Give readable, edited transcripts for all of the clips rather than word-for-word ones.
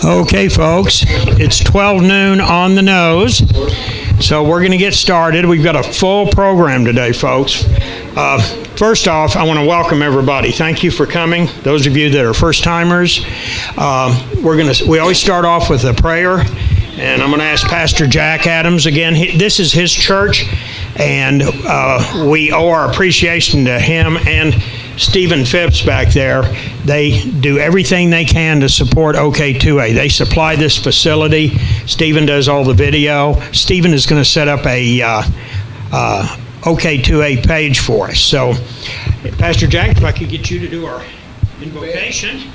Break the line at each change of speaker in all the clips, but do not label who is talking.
Okay, folks, it's 12 noon on the nose, so we're going to get started. We've got a full program today, folks. First off, I want to welcome everybody. Thank you for coming. Those of you that are first-timers, we always start off with a prayer, and I'm going to ask Pastor Jack Adams again. This is his church, and we owe our appreciation to him and Stephen Phipps back there. They do everything they can to support OK2A. They supply this facility. Stephen does all the video. Stephen is going to set up a OK2A page for us. So, Pastor Jack, if I could get you to do our invocation.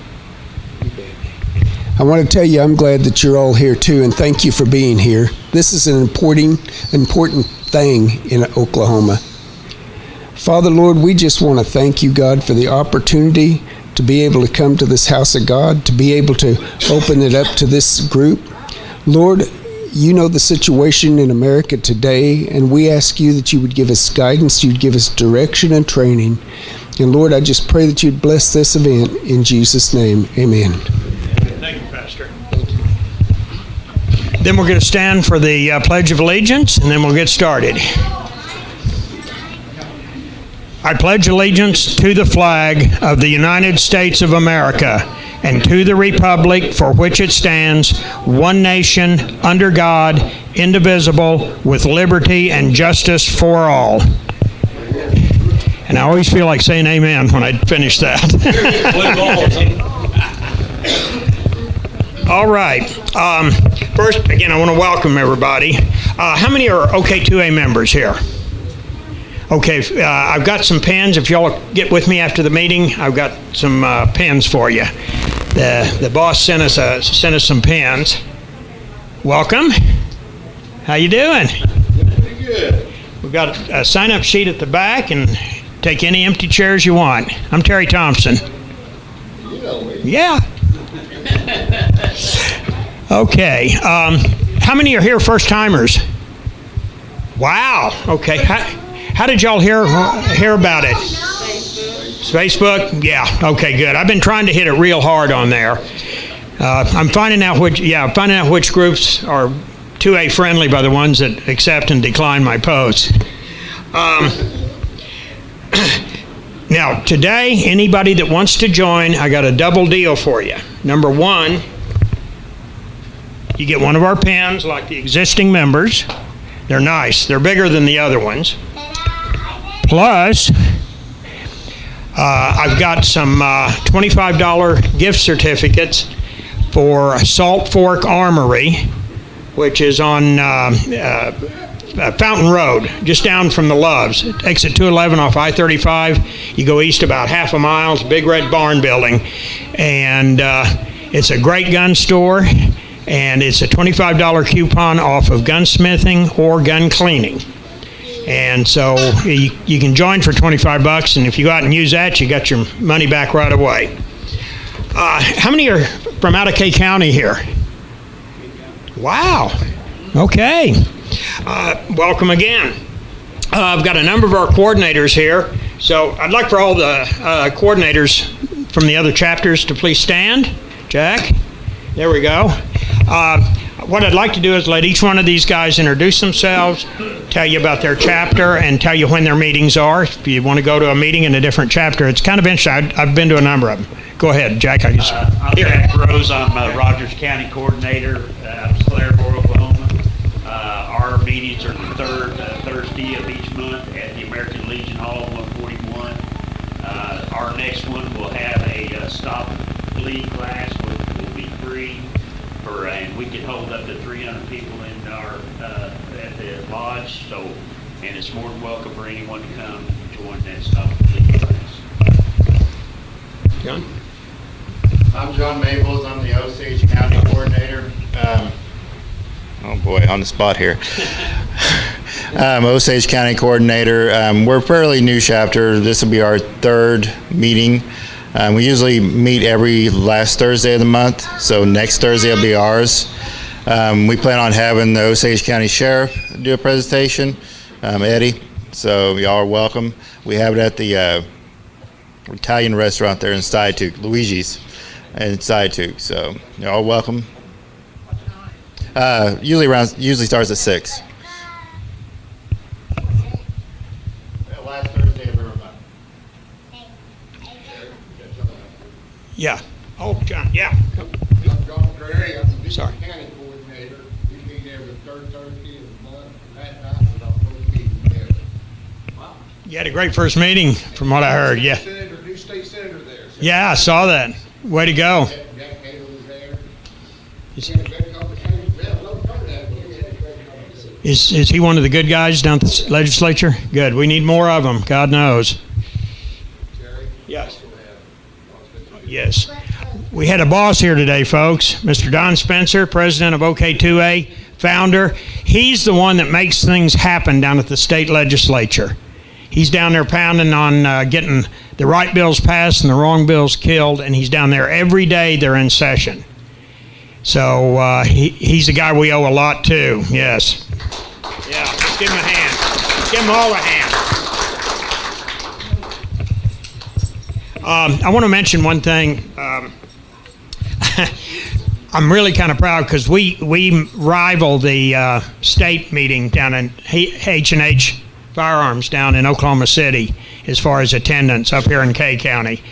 I want to tell you I'm glad that you're all here too, and thank you for being here. This is an important thing in Oklahoma. Father, Lord, we just want to thank you, God, for the opportunity to be able to come to this house of God, to be able to open it up to this group. Lord, you know the situation in America today, and we ask you that you would give us guidance, you'd give us direction and training. And Lord, I just pray that you'd bless this event in Jesus' name. Amen.
Thank you, Pastor. Then we're going to stand for the Pledge of Allegiance, and then we'll get started. I pledge allegiance to the flag of the United States of America and to the republic for which it stands, one nation, under God, indivisible, with liberty and justice for all. And I always feel like saying amen when I finish that. All right. First, again, I want to welcome everybody. How many are OK2A members here? Okay, I've got some pens. If y'all get with me after the meeting, I've got some pens for you. The boss sent us some pens. Welcome. How you doing?
Pretty good.
We've got a sign-up sheet at the back, and take any empty chairs you want. I'm Terry Thompson.
You know me.
Yeah. Okay. How many are here first-timers? Wow. Okay. How did y'all hear about it? Facebook? Yeah. Okay, good. I've been trying to hit it real hard on there. I'm finding out which groups are 2A friendly by the ones that accept and decline my posts. Now, today, anybody that wants to join, I got a double deal for you. Number one, you get one of our pens like the existing members. They're nice. They're bigger than the other ones. Plus, I've got some $25 gift certificates for Salt Fork Armory, which is on Fountain Road, just down from the Loves. Exit 211 off I-35. You go east about half a mile. It's a big red barn building. And it's a great gun store. And it's a $25 coupon off of gunsmithing or gun cleaning. And so you can join for $25, and if you go out and use that, you got your money back right away. How many are from out of Kay County here? Wow. Okay. Welcome again. I've got a number of our coordinators here, so I'd like for all the coordinators from the other chapters to please stand. Jack, there we go. What I'd like to do is let each one of these guys introduce themselves, tell you about their chapter, and tell you when their meetings are. If you want to go to a meeting in a different chapter, it's kind of interesting. I've been to a number of them. Go ahead, Jack.
I'm Jack Rose. I'm Rogers County Coordinator out of Clairvaux, Oklahoma. Our meetings are the third Thursday of each month at the American Legion Hall, 141. Our next one will have a stop bleed class, which will be free. And we can hold up to 300 people in our at the lodge. So, and it's more than welcome for anyone to come join that stop bleed class.
John?
I'm John Maples. I'm the Osage County Coordinator. Oh boy, on the spot here. I'm Osage County Coordinator. We're a fairly new chapter. This will be our third meeting. We usually meet every last Thursday of the month, so next Thursday will be ours. We plan on having the Osage County Sheriff do a presentation, Eddie, so y'all are welcome. We have it at the Italian restaurant there in Stytuke, Luigi's in Stytuke, so you're all welcome. Usually starts at 6. Last Thursday of every month.
Yeah. Oh, John, yeah.
I'm John Gray, I'm the
Sorry.
District County Coordinator. We meet every third Thursday of the month, and that night was our first meeting together.
You had a great first meeting, from what I heard. Yeah.
New state senator there.
Yeah, I saw that. Way to go.
Jack Taylor was there.
Is,
We had a great conversation. We had a low turnout, but we had a great conversation.
is he one of the good guys down at the legislature? Good. We need more of them. God knows.
Jerry?
Yes. Yes. We had a boss here today, folks. Mr. Don Spencer, president of OK2A, founder. He's the one that makes things happen down at the state legislature. He's down there pounding on getting the right bills passed and the wrong bills killed, and he's down there every day they're in session. So he's a guy we owe a lot to, yes. Yeah, let's give him a hand. Let's give him all a hand. I want to mention one thing. I'm really kind of proud because we rival the state meeting down in H&H Firearms down in Oklahoma City as far as attendance up here in Kay County.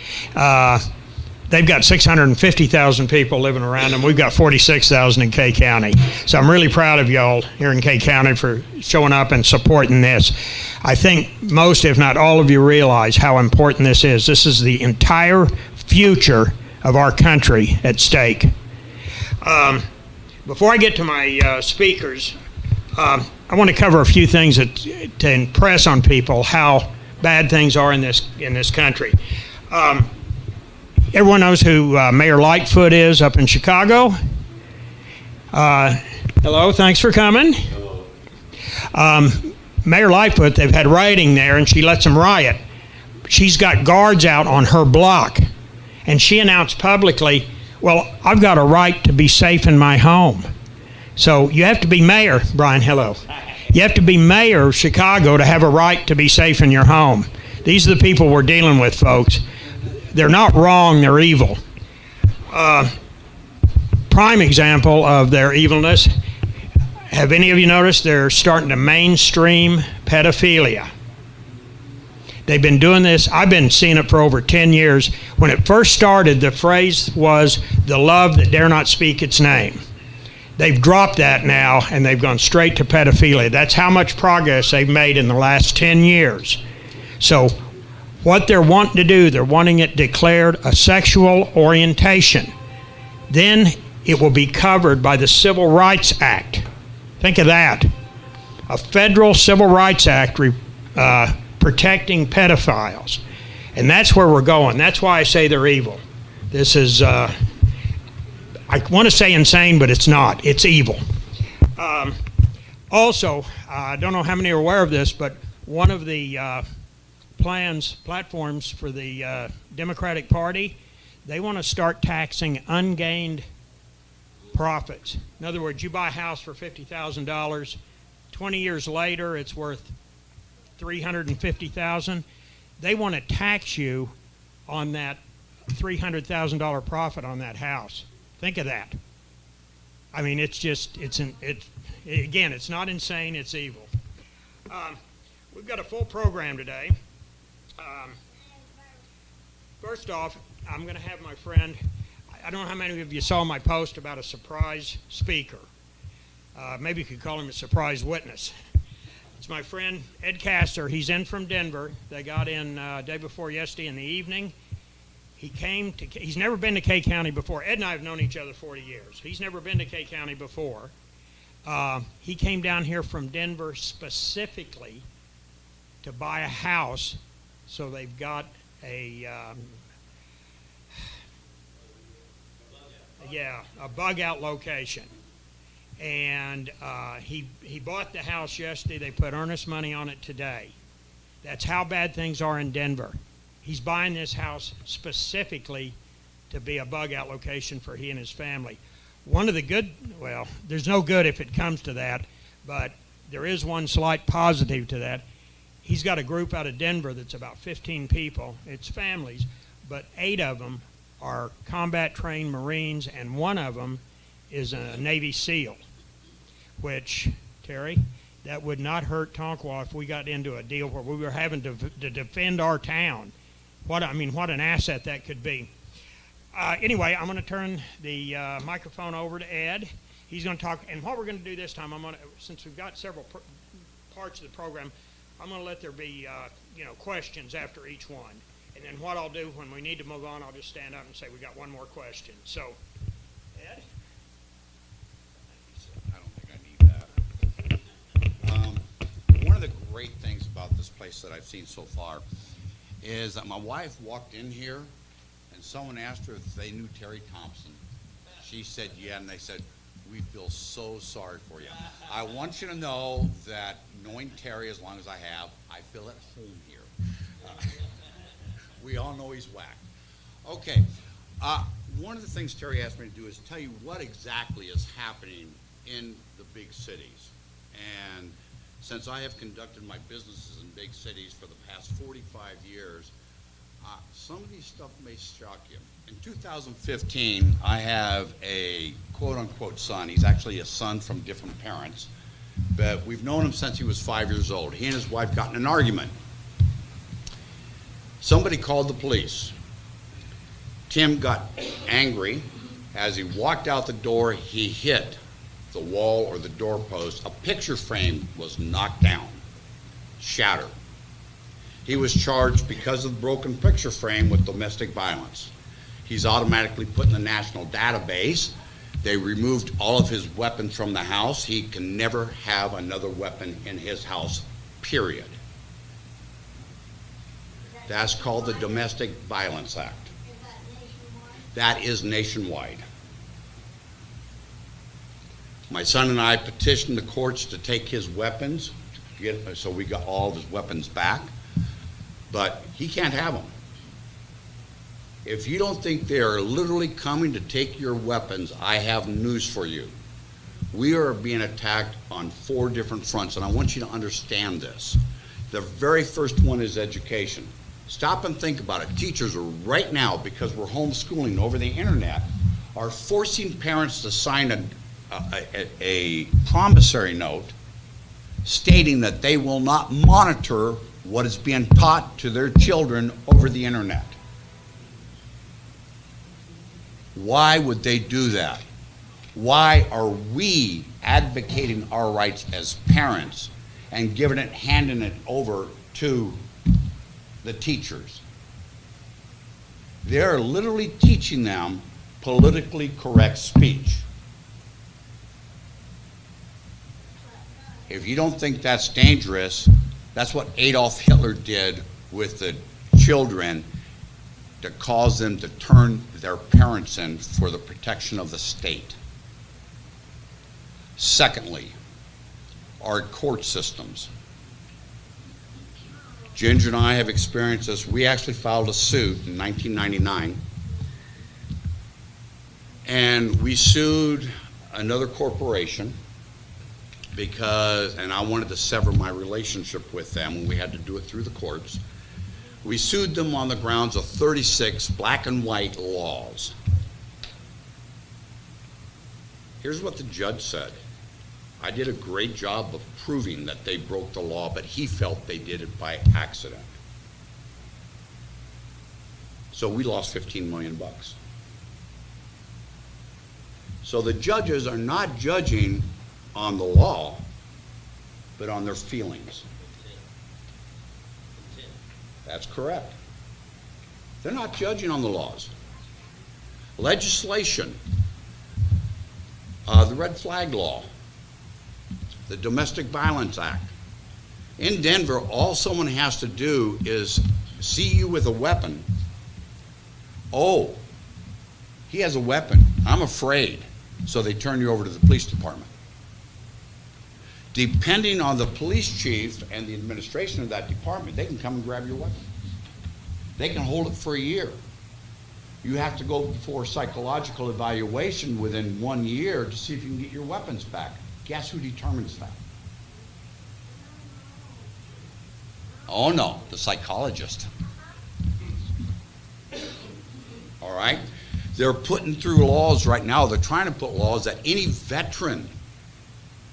They've got 650,000 people living around them. We've got 46,000 in Kay County. So I'm really proud of y'all here in Kay County for showing up and supporting this. I think most, if not all of you, realize how important this is. This is the entire future of our country at stake. Before I get to my speakers, I want to cover a few things to impress on people how bad things are in this country. Everyone knows who Mayor Lightfoot is up in Chicago. Hello, thanks for coming. Mayor Lightfoot, they've had rioting there, and she lets them riot. She's got guards out on her block, and she announced publicly, well, I've got a right to be safe in my home. So you have to be mayor, Brian, hello. You have to be mayor of Chicago to have a right to be safe in your home. These are the people we're dealing with, folks. They're not wrong, they're evil. Prime example of their evilness, have any of you noticed they're starting to mainstream pedophilia? They've been doing this, I've been seeing it for over 10 years. When it first started, the phrase was, the love that dare not speak its name. They've dropped that now, and they've gone straight to pedophilia. That's how much progress they've made in the last 10 years. So what they're wanting to do, they're wanting it declared a sexual orientation. Then it will be covered by the Civil Rights Act. Think of that. A federal Civil Rights Act protecting pedophiles. And that's where we're going. That's why I say they're evil. This is, I want to say insane, but it's not. It's evil. Also, I don't know how many are aware of this, but one of the platforms for the Democratic Party, they want to start taxing ungained profits. In other words, you buy a house for $50,000, 20 years later it's worth $350,000. They want to tax you on that $300,000 profit on that house. Think of that. I mean, it's just, again, it's not insane, it's evil. We've got a full program today. First off, I'm going to have my friend, I don't know how many of you saw my post about a surprise speaker. Maybe you could call him a surprise witness. It's my friend Ed Castor. He's in from Denver. They got in day before yesterday in the evening. He's never been to Kay County before. Ed and I have known each other 40 years. He's never been to Kay County before. He came down here from Denver specifically to buy a house, so they've got a bug out location. And he bought the house yesterday. They put earnest money on it today. That's how bad things are in Denver. He's buying this house specifically to be a bug out location for he and his family. One of the good, well, there's no good if it comes to that, but there is one slight positive to that. He's got a group out of Denver that's about 15 people. It's families, but 8 of them are combat trained Marines, and one of them is a Navy SEAL. which, Terry, that would not hurt Tonkawa if we got into a deal where we were having to defend our town. What an asset that could be. Anyway, I'm going to turn the microphone over to Ed. He's going to talk, and what we're going to do this time, since we've got several parts of the program, I'm going to let there be questions after each one. And then what I'll do when we need to move on, I'll just stand up and say we got one more question. So, Ed?
I don't think I need that. One of the great things about this place that I've seen so far is that my wife walked in here and someone asked her if they knew Terry Thompson. She said, yeah, and they said, we feel so sorry for you. I want you to know that knowing Terry as long as I have, I feel at home here. We all know he's whacked. Okay, one of the things Terry asked me to do is tell you what exactly is happening in the big cities. And since I have conducted my businesses in big cities for the past 45 years, some of these stuff may shock you. In 2015, I have a quote-unquote son. He's actually a son from different parents, but we've known him since he was 5 years old. He and his wife got in an argument. Somebody called the police. Tim got angry. As he walked out the door, he hit the wall or the doorpost. A picture frame was knocked down, shattered. He was charged because of the broken picture frame with domestic violence. He's automatically put in the national database. They removed all of his weapons from the house. He can never have another weapon in his house, period. That's called the Domestic Violence Act. That is nationwide. My son and I petitioned the courts to take his weapons, so we got all of his weapons back, but he can't have them. If you don't think they are literally coming to take your weapons, I have news for you. We are being attacked on 4 different fronts, and I want you to understand this. The very first one is education. Stop and think about it. Teachers are right now, because we're homeschooling over the internet, are forcing parents to sign a promissory note stating that they will not monitor what is being taught to their children over the internet. Why would they do that? Why are we advocating our rights as parents and handing it over to the teachers? They're literally teaching them politically correct speech. If you don't think that's dangerous, that's what Adolf Hitler did with the children to cause them to turn their parents in for the protection of the state. Secondly, our court systems. Ginger and I have experienced this. We actually filed a suit in 1999, and we sued another corporation and I wanted to sever my relationship with them, and we had to do it through the courts. We sued them on the grounds of 36 black and white laws. Here's what the judge said. I did a great job of proving that they broke the law, but he felt they did it by accident. So we lost $15 million. So the judges are not judging on the law, but on their feelings. That's correct. They're not judging on the laws. Legislation, the red flag law, the Domestic Violence Act. In Denver, all someone has to do is see you with a weapon. Oh, he has a weapon. I'm afraid. So they turn you over to the police department. Depending on the police chief and the administration of that department, they can come and grab your weapon. They can hold it for a year. You have to go for psychological evaluation within 1 year to see if you can get your weapons back. Guess who determines that? Oh no, the psychologist. All right? They're putting through laws right now. They're trying to put laws that any veteran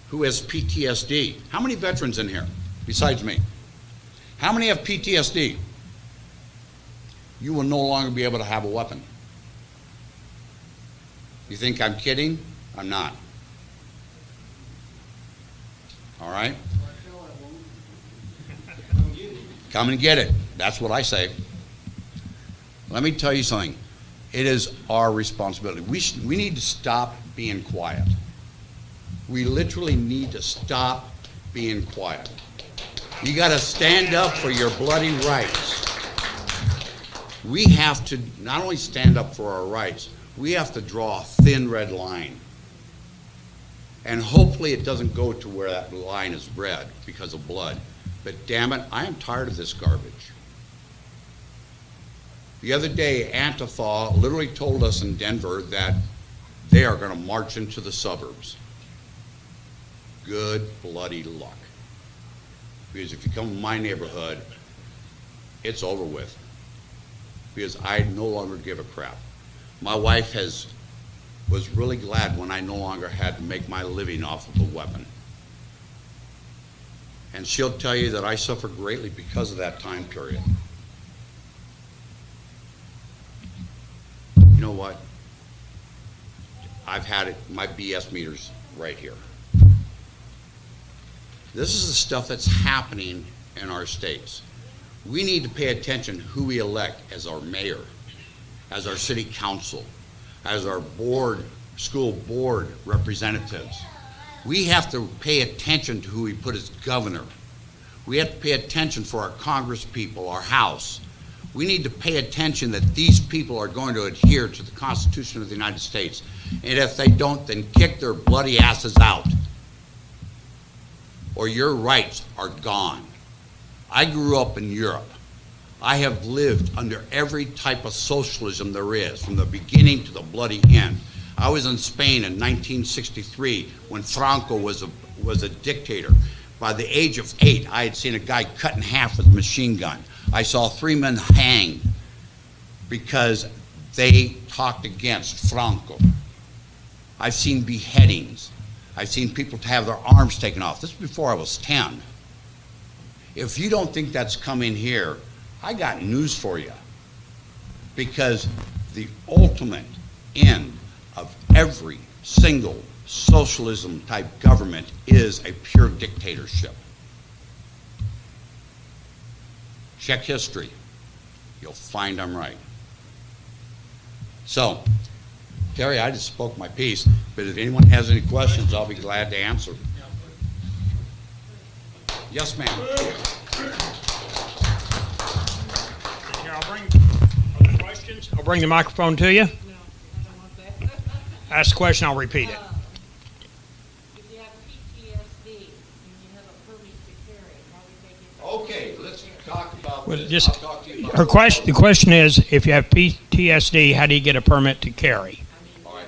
who has PTSD. How many veterans in here besides me? How many have PTSD? You will no longer be able to have a weapon. You think I'm kidding? I'm not. All right? Come and get it. That's what I say. Let me tell you something. It is our responsibility. We need to stop being quiet. We literally need to stop being quiet. You got to stand up for your bloody rights. We have to not only stand up for our rights, we have to draw a thin red line. And hopefully it doesn't go to where that line is red because of blood. But damn it, I am tired of this garbage. The other day, Antifa literally told us in Denver that they are going to march into the suburbs. Good bloody luck. Because if you come to my neighborhood, it's over with. Because I no longer give a crap. My wife was really glad when I no longer had to make my living off of a weapon. And she'll tell you that I suffer greatly because of that time period. You know what? I've had it, my BS meter's right here. This is the stuff that's happening in our states. We need to pay attention who we elect as our mayor, as our city council, as our board, school board representatives. We have to pay attention to who we put as governor. We have to pay attention for our Congress people, our House. We need to pay attention that these people are going to adhere to the Constitution of the United States. And if they don't, then kick their bloody asses out. Or your rights are gone. I grew up in Europe. I have lived under every type of socialism there is, from the beginning to the bloody end. I was in Spain in 1963 when Franco was a dictator. By the age of 8, I had seen a guy cut in half with a machine gun. I saw 3 men hanged because they talked against Franco. I've seen beheadings. I've seen people have their arms taken off. This is before I was 10. If you don't think that's coming here, I got news for you. Because the ultimate end of every single socialism type government is a pure dictatorship. Check history. You'll find I'm right. So, Terry, I just spoke my piece, but if anyone has any questions, I'll be glad to answer. Yes, ma'am.
Here, I'll bring other questions. I'll bring the microphone to you.
No, I don't want that.
Ask the question, I'll repeat it.
If you have PTSD and you have a permit to carry, how would they get?
Okay, let's talk about
Well,
this.
just-
I'll talk to you about
Her question, the question is, if you have PTSD, how do you get a permit to carry?
All right.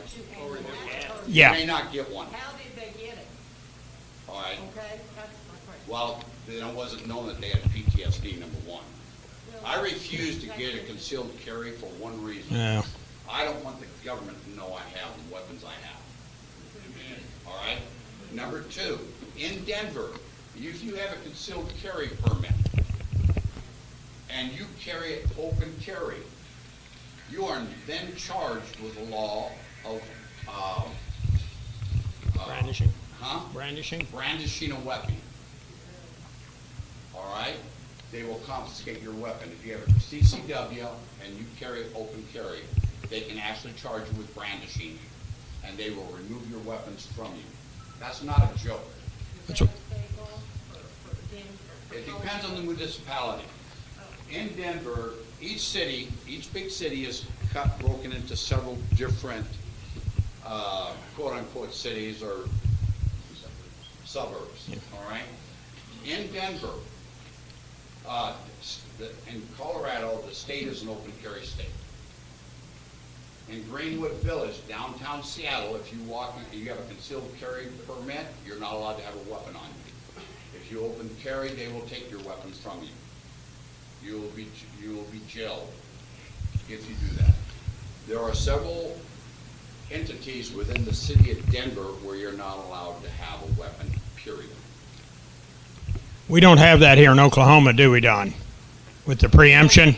You
Yeah.
may not get one.
How did they get it?
All right.
Okay, that's my question.
Well, then it wasn't known that they had PTSD, number one. I refuse to get a concealed carry for one reason.
Yeah.
I don't want the government to know I have the weapons I have. All right? Number two, in Denver, if you have a concealed carry permit and you carry it open carry, you are then charged with the law of
Brandishing.
brandishing a weapon. All right? They will confiscate your weapon. If you have a CCW and you carry it open carry, they can actually charge you with brandishing, and they will remove your weapons from you. That's not a joke.
That's what-
It depends on the municipality. In Denver, each big city is broken into several different quote-unquote cities or suburbs, all right? In Denver, in Colorado, the state is an open carry state. In Greenwood Village, downtown Seattle, if you walk in, you have a concealed carry permit, you're not allowed to have a weapon on you. If you open carry, they will take your weapons from you. You will be jailed if you do that. There are several entities within the city of Denver where you're not allowed to have a weapon, period.
We don't have that here in Oklahoma, do we, Don? With the preemption?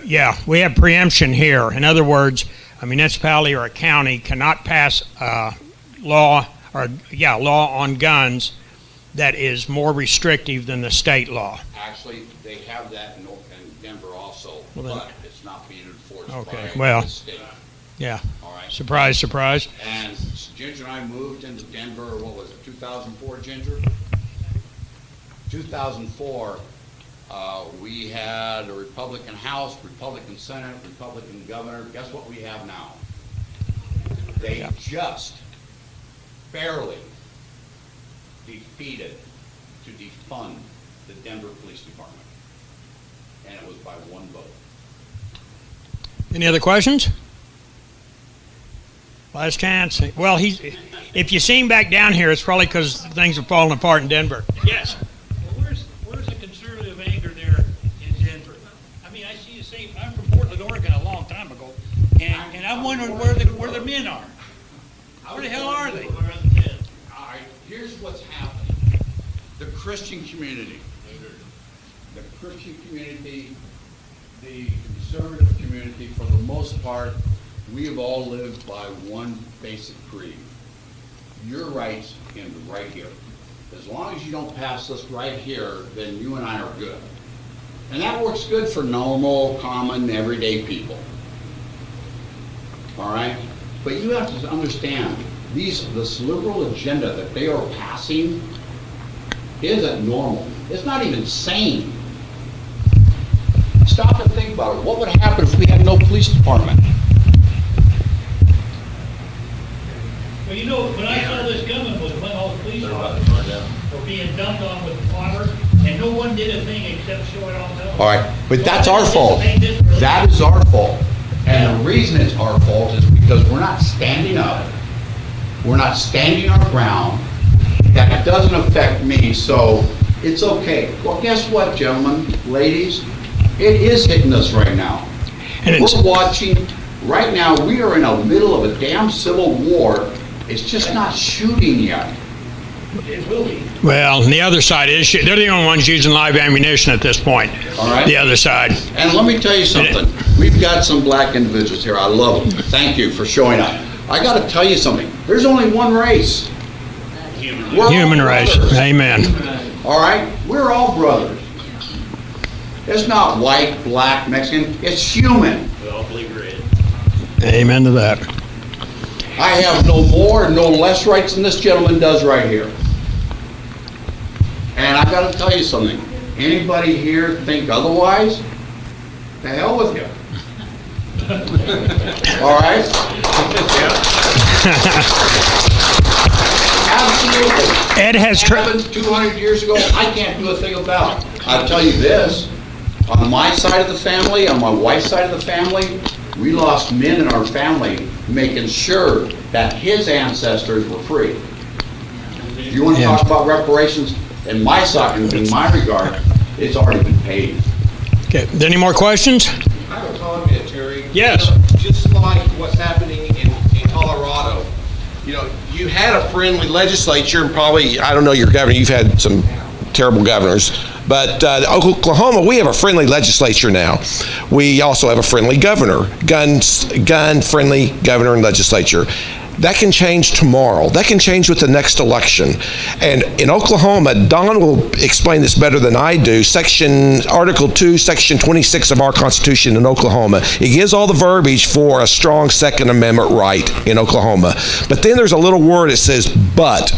Yeah, we have preemption here. In other words, a municipality or a county cannot pass law on guns that is more restrictive than the state law.
Actually, they have that in Denver also,
Well, then-
but it's not being enforced
Okay,
by
well.
the state.
Yeah.
All right.
Surprise, surprise.
And Ginger and I moved into Denver, what was it, 2004, Ginger? 2004, we had a Republican House, Republican Senate, Republican governor. Guess what we have now? They
Yeah.
just barely defeated to defund the Denver Police Department. And it was by one vote.
Any other questions? Last chance. Well, if you see him back down here, it's probably because things are falling apart in Denver. Yes.
Well, where's the conservative anger there in Denver? I mean, I see the same. I'm from Portland, Oregon, a long time ago, and I'm wondering where the men are. Where the hell are they? Where are the men?
All right, here's what's happening. The Christian community, the conservative community, for the most part, we have all lived by one basic creed. Your rights end right here. As long as you don't pass this right here, then you and I are good. And that works good for normal, common, everyday people. All right? But you have to understand, this liberal agenda that they are passing isn't normal. It's not even sane. Stop and think about it. What would happen if we had no police department?
Well, you know, when I saw this coming was when all the police officers were being dumped on with water, and no one did a thing except show it on television.
All right, but that's our fault. That is our fault. And the reason it's our fault is because we're not standing up. We're not standing our ground. That doesn't affect me, so it's okay. Well, guess what, gentlemen, ladies? It is hitting us right now.
And it's-
We're watching, right now, we are in the middle of a damn civil war. It's just not shooting yet.
It will be.
Well, and the other side is, they're the only ones using live ammunition at this point.
All right.
The other side.
And let me tell you something. We've got some black individuals here. I love them. Thank you for showing up. I got to tell you something. There's only one race. We're all
Human race.
brothers.
Amen.
All right? We're all brothers. It's not white, black, Mexican. It's human.
We all believe red.
Amen to that.
I have no more, no less rights than this gentleman does right here. And I got to tell you something. Anybody here think otherwise? The hell with you. All right? Absolutely.
Ed has
It happened 200 years ago. I can't do a thing about it. I'll tell you this. On my side of the family, on my wife's side of the family, we lost men in our family making sure that his ancestors were free. You want to
Yeah.
talk about reparations? In my side, in my regard, it's already been paid.
Okay. Any more questions?
I have a comment, Terry.
Yes.
Just like what's happening in Colorado. You know, you had a friendly legislature, and probably, I don't know your governor, you've had some terrible governors, but Oklahoma, we have a friendly legislature now. We also have a friendly governor, gun-friendly governor and legislature. That can change tomorrow. That can change with the next election. And in Oklahoma, Don will explain this better than I do, Article 2, Section 26 of our Constitution in Oklahoma. It gives all the verbiage for a strong Second Amendment right in Oklahoma. But then there's a little word that says, but.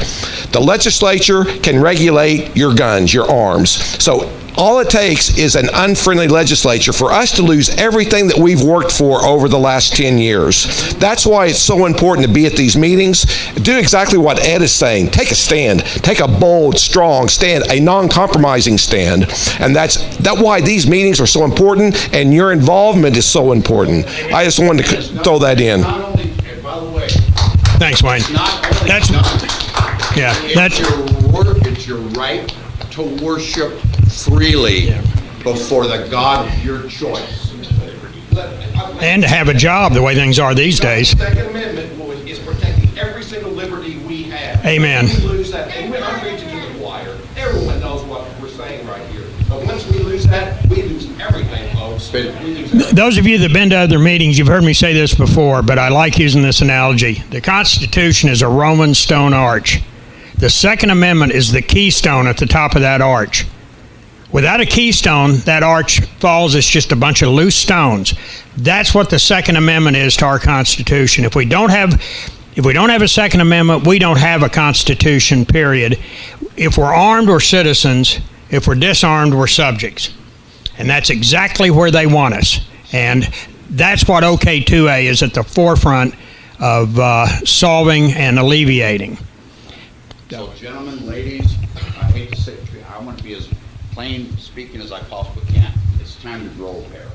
The legislature can regulate your guns, your arms. So all it takes is an unfriendly legislature for us to lose everything that we've worked for over the last 10 years. That's why it's so important to be at these meetings. Do exactly what Ed is saying. Take a stand. Take a bold, strong stand, a non-compromising stand. And that's why these meetings are so important, and your involvement is so important. I just wanted to throw that in.
Not only, and by the way,
Thanks, Wayne.
not only
That's-
guns.
Yeah.
It's your work, it's your right to worship freely before the God of your choice.
And to have a job the way things are these days.
The Second Amendment is protecting every single liberty we have.
Amen.
If we lose that, and I'm preaching to the choir, everyone knows what we're saying right here. But once we lose that, we lose everything, folks. We lose everything.
Those of you that have been to other meetings, you've heard me say this before, but I like using this analogy. The Constitution is a Roman stone arch. The Second Amendment is the keystone at the top of that arch. Without a keystone, that arch falls. It's just a bunch of loose stones. That's what the Second Amendment is to our Constitution. If we don't have a Second Amendment, we don't have a Constitution, period. If we're armed, we're citizens. If we're disarmed, we're subjects. And that's exactly where they want us. And that's what OK2A is at the forefront of solving and alleviating.
So, gentlemen, ladies, I hate to say, I want to be as plain speaking as I possibly can. It's time to grow a pair.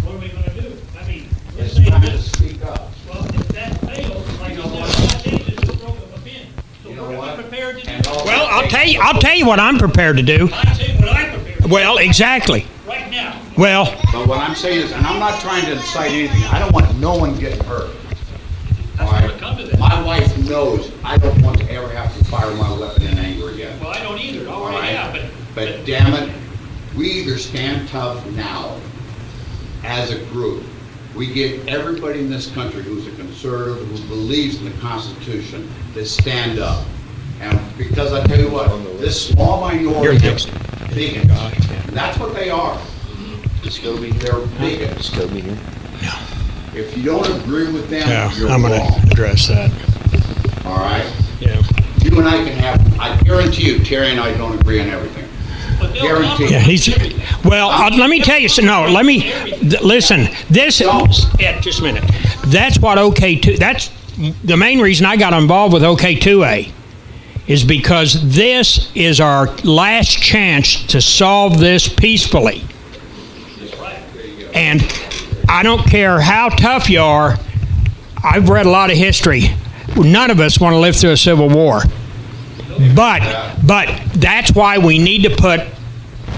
What are we gonna do? I mean, let's
It's
say
time to
this,
speak up.
well, if that fails, like
You
you
know
said,
what?
I think it's just broke up a pin. So
You know
what are
what?
we prepared to
And
do?
all-
Well, I'll tell you what I'm prepared to do.
I tell you what I'm prepared to do.
Well, exactly.
Right now.
Well,
But what I'm saying is, and I'm not trying to incite anything, I don't want no one getting hurt.
That's
All right?
gonna come to that.
My wife knows I don't want to ever have to fire my weapon in anger again.
Well, I don't either,
All
already
right?
have,
But damn it, we either stand tough now as a group. We get everybody in this country who's a conservative, who believes in the Constitution, to stand up. And because I tell you what, this small minority of bigots, that's what they are. They're bigots. If you don't agree with them,
yeah,
you're
I'm going
wrong.
to address that.
All right?
Yeah.
You and I can have, I guarantee you, Terry and I don't agree on everything.
but they'll
Guaranteed.
Yeah, he's. Well, let me tell you. No, let me listen. This. Ed, just a minute. That's what OK2. That's the main reason I got involved with OK2A, is because this is our last chance to solve this peacefully. And I don't care how tough you are. I've read a lot of history. None of us want to live through a civil war. But that's why we need to put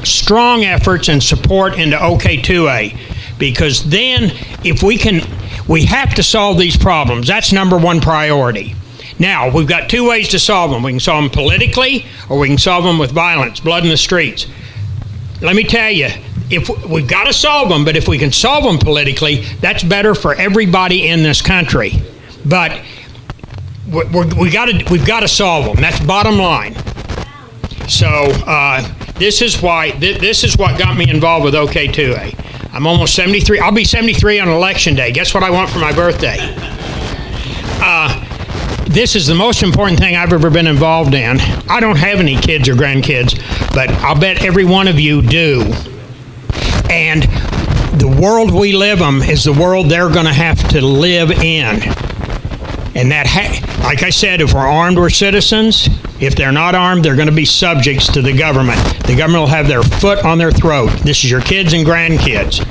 strong efforts and support into OK2A, because then if we have to solve these problems. That's number one priority. Now, we've got two ways to solve them. We can solve them politically, or we can solve them with violence, blood in the streets. Let me tell you, if we've got to solve them, but if we can solve them politically, that's better for everybody in this country. But we've got to solve them. That's bottom line. So this is why this is what got me involved with OK2A. I'm almost 73. I'll be 73 on election day. Guess what I want for my birthday? This is the most important thing I've ever been involved in. I don't have any kids or grandkids, but I'll bet every one of you do. And the world we live in is the world they're going to have to live in. And that, like I said, if we're armed, we're citizens. If they're not armed, they're going to be subjects to the government. The government will have their foot on their throat. This is your kids and grandkids.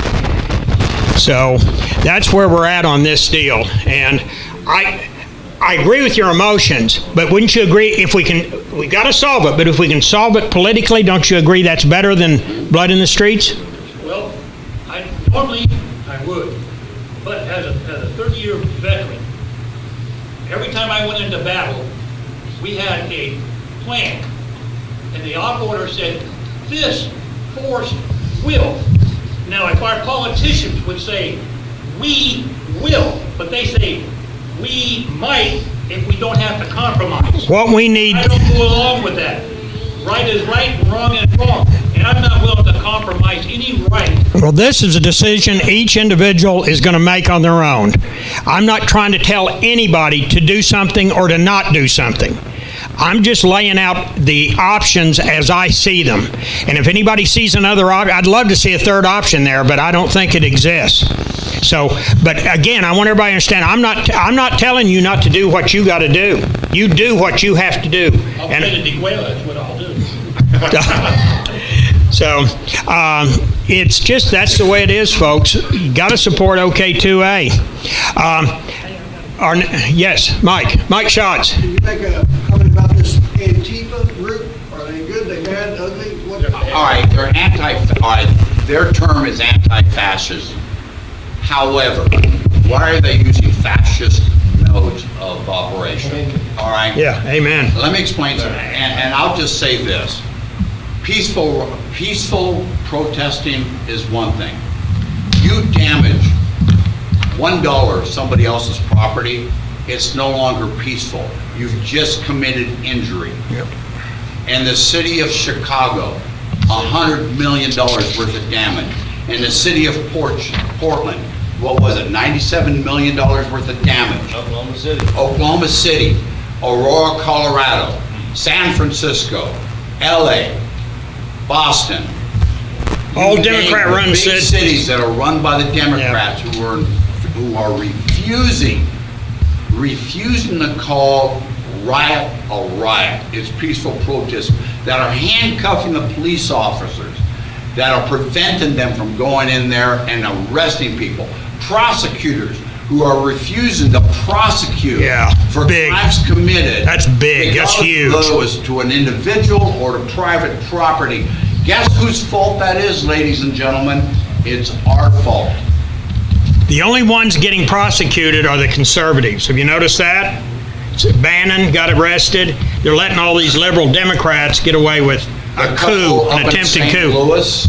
So that's where we're at on this deal. And I agree with your emotions, but wouldn't you agree if we've got to solve it, but if we can solve it politically, don't you agree that's better than blood in the streets?
Well, normally I would, but as a 30-year veteran, every time I went into battle, we had a plan, and the op order said, this force will. Now, if our politicians would say, we will, but they say, we might if we don't have to compromise.
What we need.
I don't go along with that. Right is right and wrong is wrong. And I'm not willing to compromise any right.
Well, this is a decision each individual is going to make on their own. I'm not trying to tell anybody to do something or to not do something. I'm just laying out the options as I see them. And if anybody sees another option, I'd love to see a third option there, but I don't think it exists. So, but again, I want everybody to understand, I'm not telling you not to do what you got to do. You do what you have to do.
I'll play the Diguela, that's what I'll do.
So, it's just, that's the way it is, folks. You got to support OK2A. Yes, Mike Schatz.
Can you make a comment about this Antifa group? Are they good, they bad, ugly? What?
All right, they're all right, their term is anti-fascism. However, why are they using fascist modes of operation? All right?
Yeah, amen.
Let me explain something, and I'll just say this. Peaceful protesting is one thing. You damage $1 of somebody else's property, it's no longer peaceful. You've just committed injury.
Yep.
In the city of Chicago, $100 million worth of damage. In the city of Portland, what was it, $97 million worth of damage. Oklahoma City, Aurora, Colorado, San Francisco, LA, Boston.
All
You name
Democrat-run
the big
cities.
cities that are run by the Democrats who are refusing to call riot a riot. It's peaceful protest, that are handcuffing the police officers, that are preventing them from going in there and arresting people. Prosecutors who are refusing to prosecute for
big.
crimes committed.
That's big. That's huge.
Whether it was to an individual or to private property. Guess whose fault that is, ladies and gentlemen? It's our fault.
The only ones getting prosecuted are the conservatives. Have you noticed that? Bannon got arrested. They're letting all these liberal Democrats get away with a coup, an attempted coup.
Louis,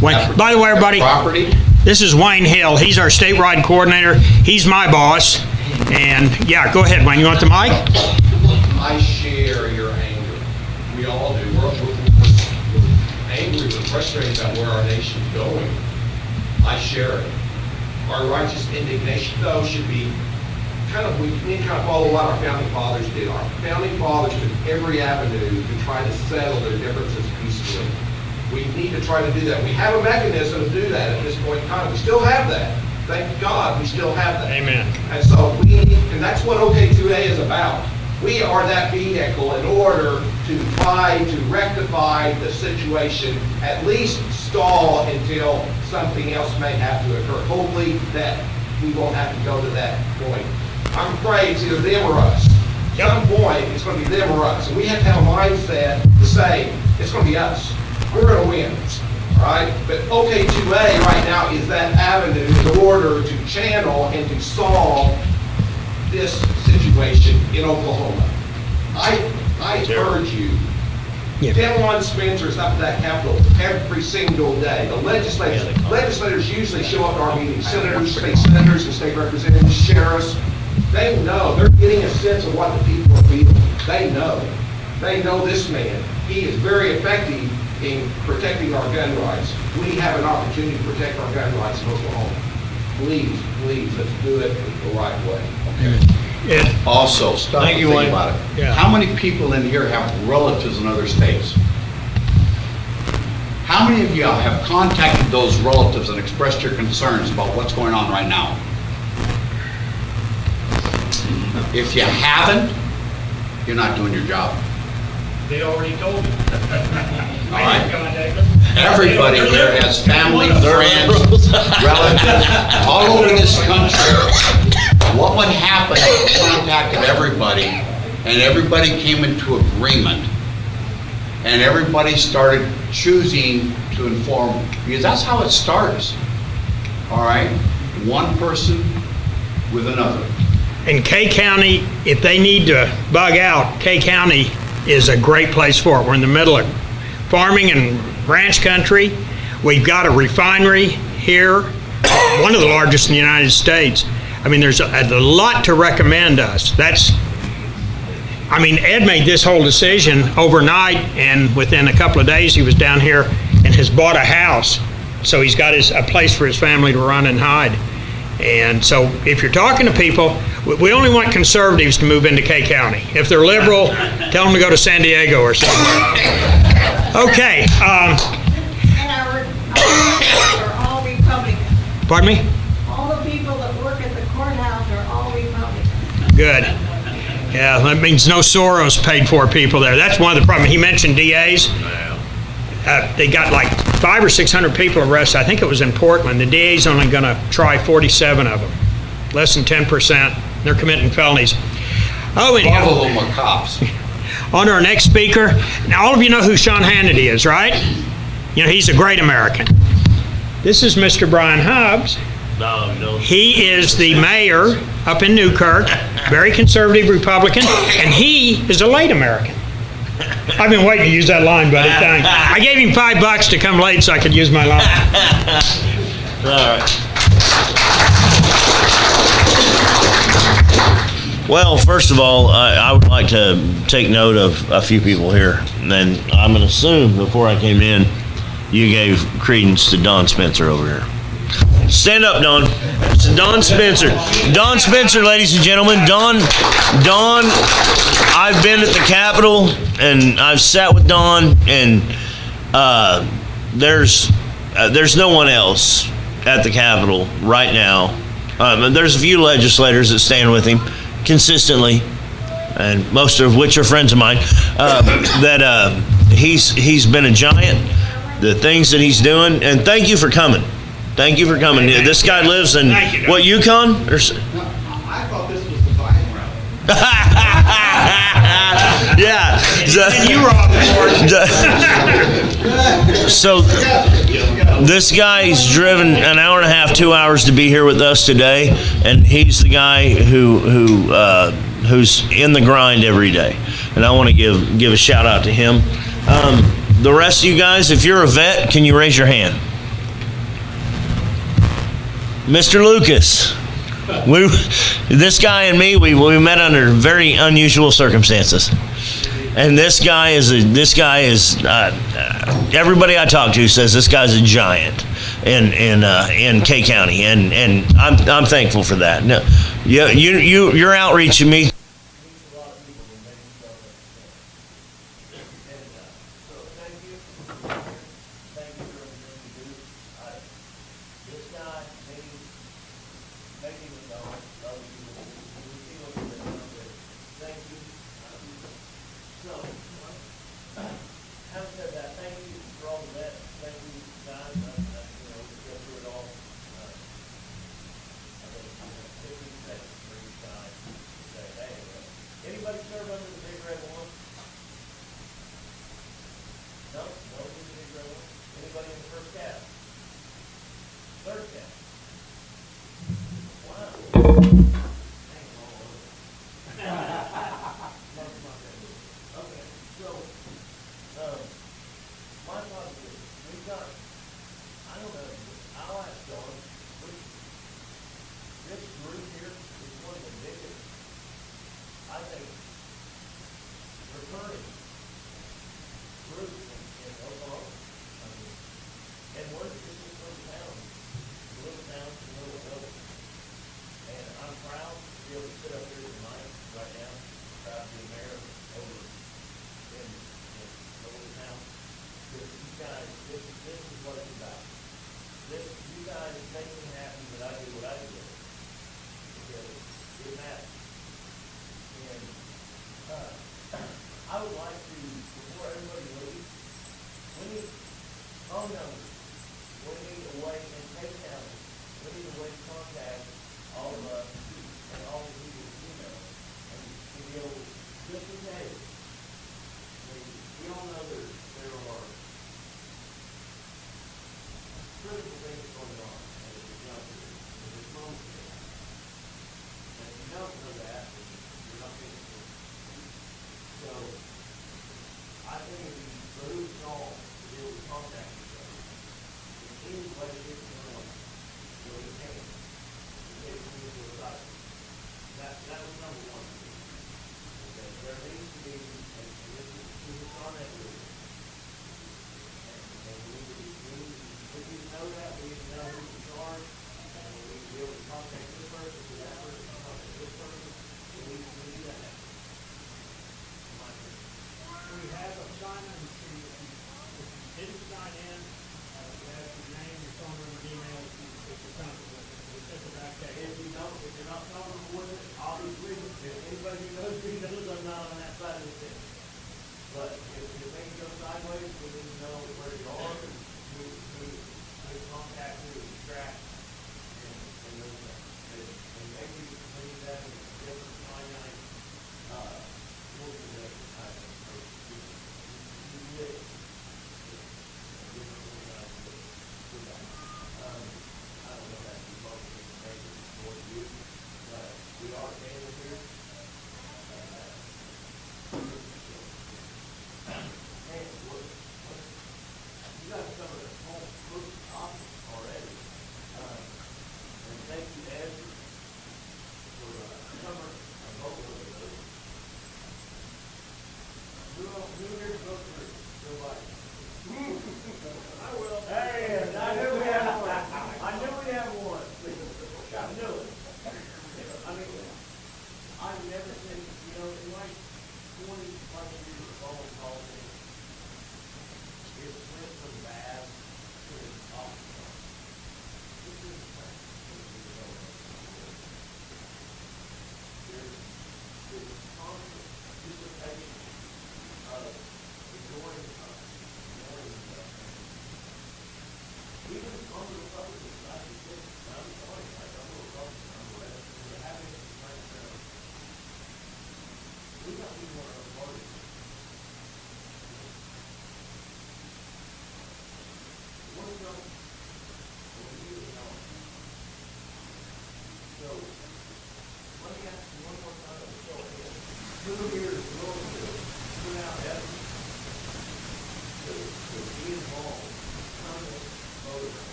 By the way, everybody,
property.
this is Wayne Hill. He's our statewide coordinator. He's my boss. And yeah, go ahead, Wayne. You want the mic?
I share your anger. We all do. We're angry, we're frustrated about where our nation's going. I share it. Our righteous indignation, though, should be we need to kind of follow what our founding fathers did. Our founding fathers took every avenue to try to settle their differences peacefully. We need to try to do that. We have a mechanism to do that at this point in time. We still have that. Thank God we still have that.
Amen.
And so and that's what OK2A is about. We are that vehicle in order to try to rectify the situation, at least stall until something else may have to occur. Hopefully that we won't have to go to that point. I'm afraid it's either them or us. At some point, it's going to be them or us. And we have to have a mindset to say, it's going to be us. We're going to win. All right? But OK2A right now is that avenue in order to channel and to solve this situation in Oklahoma. I urge you, tell on Spencer's up at that Capitol every single day. The legislators usually show up at our meetings. Senators, state senators, and state representatives, sheriffs. They know. They're getting a sense of what the people are feeling. They know. They know this man. He is very effective in protecting our gun rights. We have an opportunity to protect our gun rights in Oklahoma. Please, let's do it the right way.
Ed?
Also, stop and think about it.
Yeah.
How many people in here have relatives in other states? How many of you have contacted those relatives and expressed your concerns about what's going on right now? If you haven't, you're not doing your job.
They already told me.
All right. Everybody here has family, friends, relatives, all over this country. What would happen if we contacted everybody and everybody came into agreement and everybody started choosing to inform? Because that's how it starts. All right? One person with another.
In Kay County, if they need to bug out, Kay County is a great place for it. We're in the middle of farming and ranch country. We've got a refinery here, one of the largest in the United States. I mean, there's a lot to recommend us. Ed made this whole decision overnight, and within a couple of days, he was down here and has bought a house. So he's got a place for his family to run and hide. And so if you're talking to people, we only want conservatives to move into Kay County. If they're liberal, tell them to go to San Diego or somewhere. Okay.
And our are all Republicans.
Pardon me?
All the people that work at the courthouse are all Republicans.
Good. Yeah, that means no Soros paid for people there. That's one of the problems. He mentioned DAs. They got like 500 or 600 people arrested. I think it was in Portland. The DA's only going to try 47 of them. Less than 10%. They're committing felonies. Oh, anyhow.
All of them are cops.
On to our next speaker. Now, all of you know who Sean Hannity is, right? You know, he's a great American. This is Mr. Brian Hobbs.
No, no.
He is the mayor up in Newkirk, very conservative Republican, and he is a late American. I've been waiting to use that line, buddy. Thanks. I gave him $5 to come late so I could use my line.
All right. Well, first of all, I would like to take note of a few people here. And then I'm going to assume before I came in, you gave credence to Don Spencer over here. Stand up, Don. It's Don Spencer. Don Spencer, ladies and gentlemen. Don, I've been at the Capitol, and I've sat with Don, and there's no one else at the Capitol right now. There's a few legislators that stand with him consistently, and most of which are friends of mine, he's been a giant. The things that he's doing, and thank you for coming. Thank you for coming. This guy lives in, what, Yukon?
I thought this was the Biden route.
Yeah.
You were off the board.
So this guy's driven an hour and a half, 2 hours to be here with us today, and he's the guy who's in the grind every day. And I want to give a shout out to him. The rest of you guys, if you're a vet, can you raise your hand? Mr. Lucas, this guy and me, we met under very unusual circumstances, and this guy is everybody I talk to says this guy's a giant in Kay County, and I'm thankful for that. No, your outreach to me.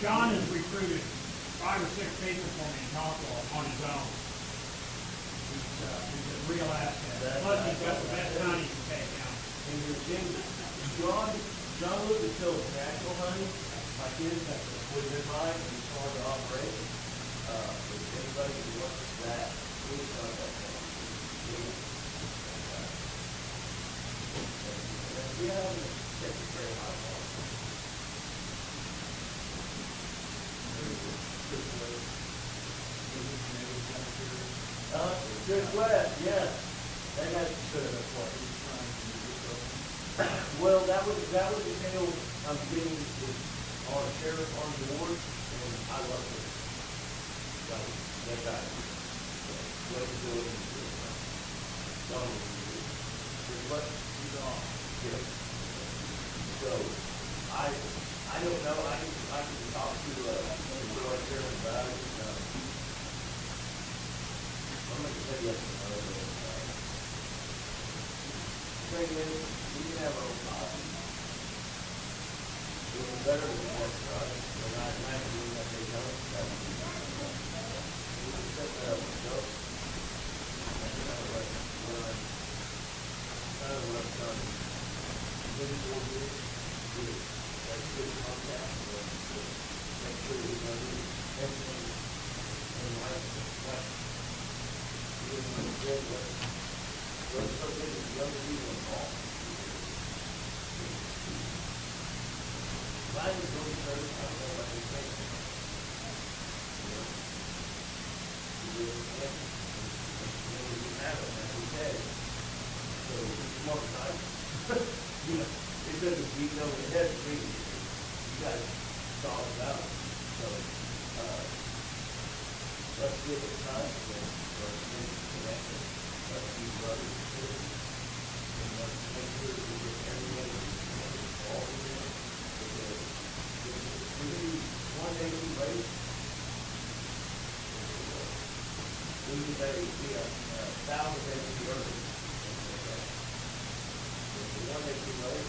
John has recruited 5 or 6 people for me in Concord on his own. He's a real asset. Plus, he's got the best honey in Kay County.
And your kids, John Luke is still natural honey. My kids have put it in mine, and it's hard to operate. If anybody who wants that, please contact them. We have a secretary high one. Good West, yes. They got well, that was the deal I'm getting on a sheriff on board, and I love it. They got it.
way to do it. So, there's what you on. Yeah. So, I don't know, I can talk to, the board chairman about it. I'm gonna tell you, thing is, we can have our own policy. It was better than what, right? But I imagine we have to go. We can set that up and go. That's another way. What I've done. Maybe 4 years. That's good contact. Make sure we know everything in life. You didn't get what's so good is the other people involved. If I was going to church, I don't know what they think. You do it again, and then we can have it every day. So it's more exciting. It doesn't beat no, it doesn't beat you. You guys saw it out. So, let's give it time for connected. Let's be brothers and sisters. And let's make sure that we get everybody involved in it. Because if we need 1 day too late, we need to be 1,000 days too early. If we're 1 day too late,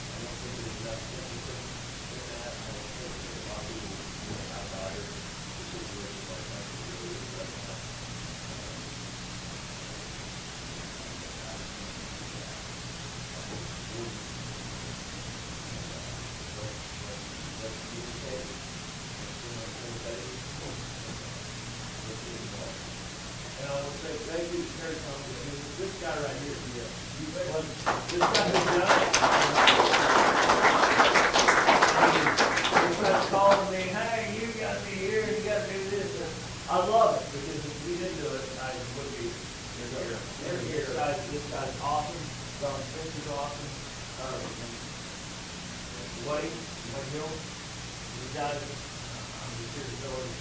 I don't think there's enough anything in that. I don't think there's a lot of people out there. Situations like that to really address that. Let's communicate. And I will say thank you to Terry Thompson. This guy right here, this guy has done it. He's not calling me, hey, you got to be here, you got to do this. I love it because if we didn't do it, I would be here. This guy's awesome. Don Spencer's awesome. Wade Hill, you guys, I'm just here to tell you,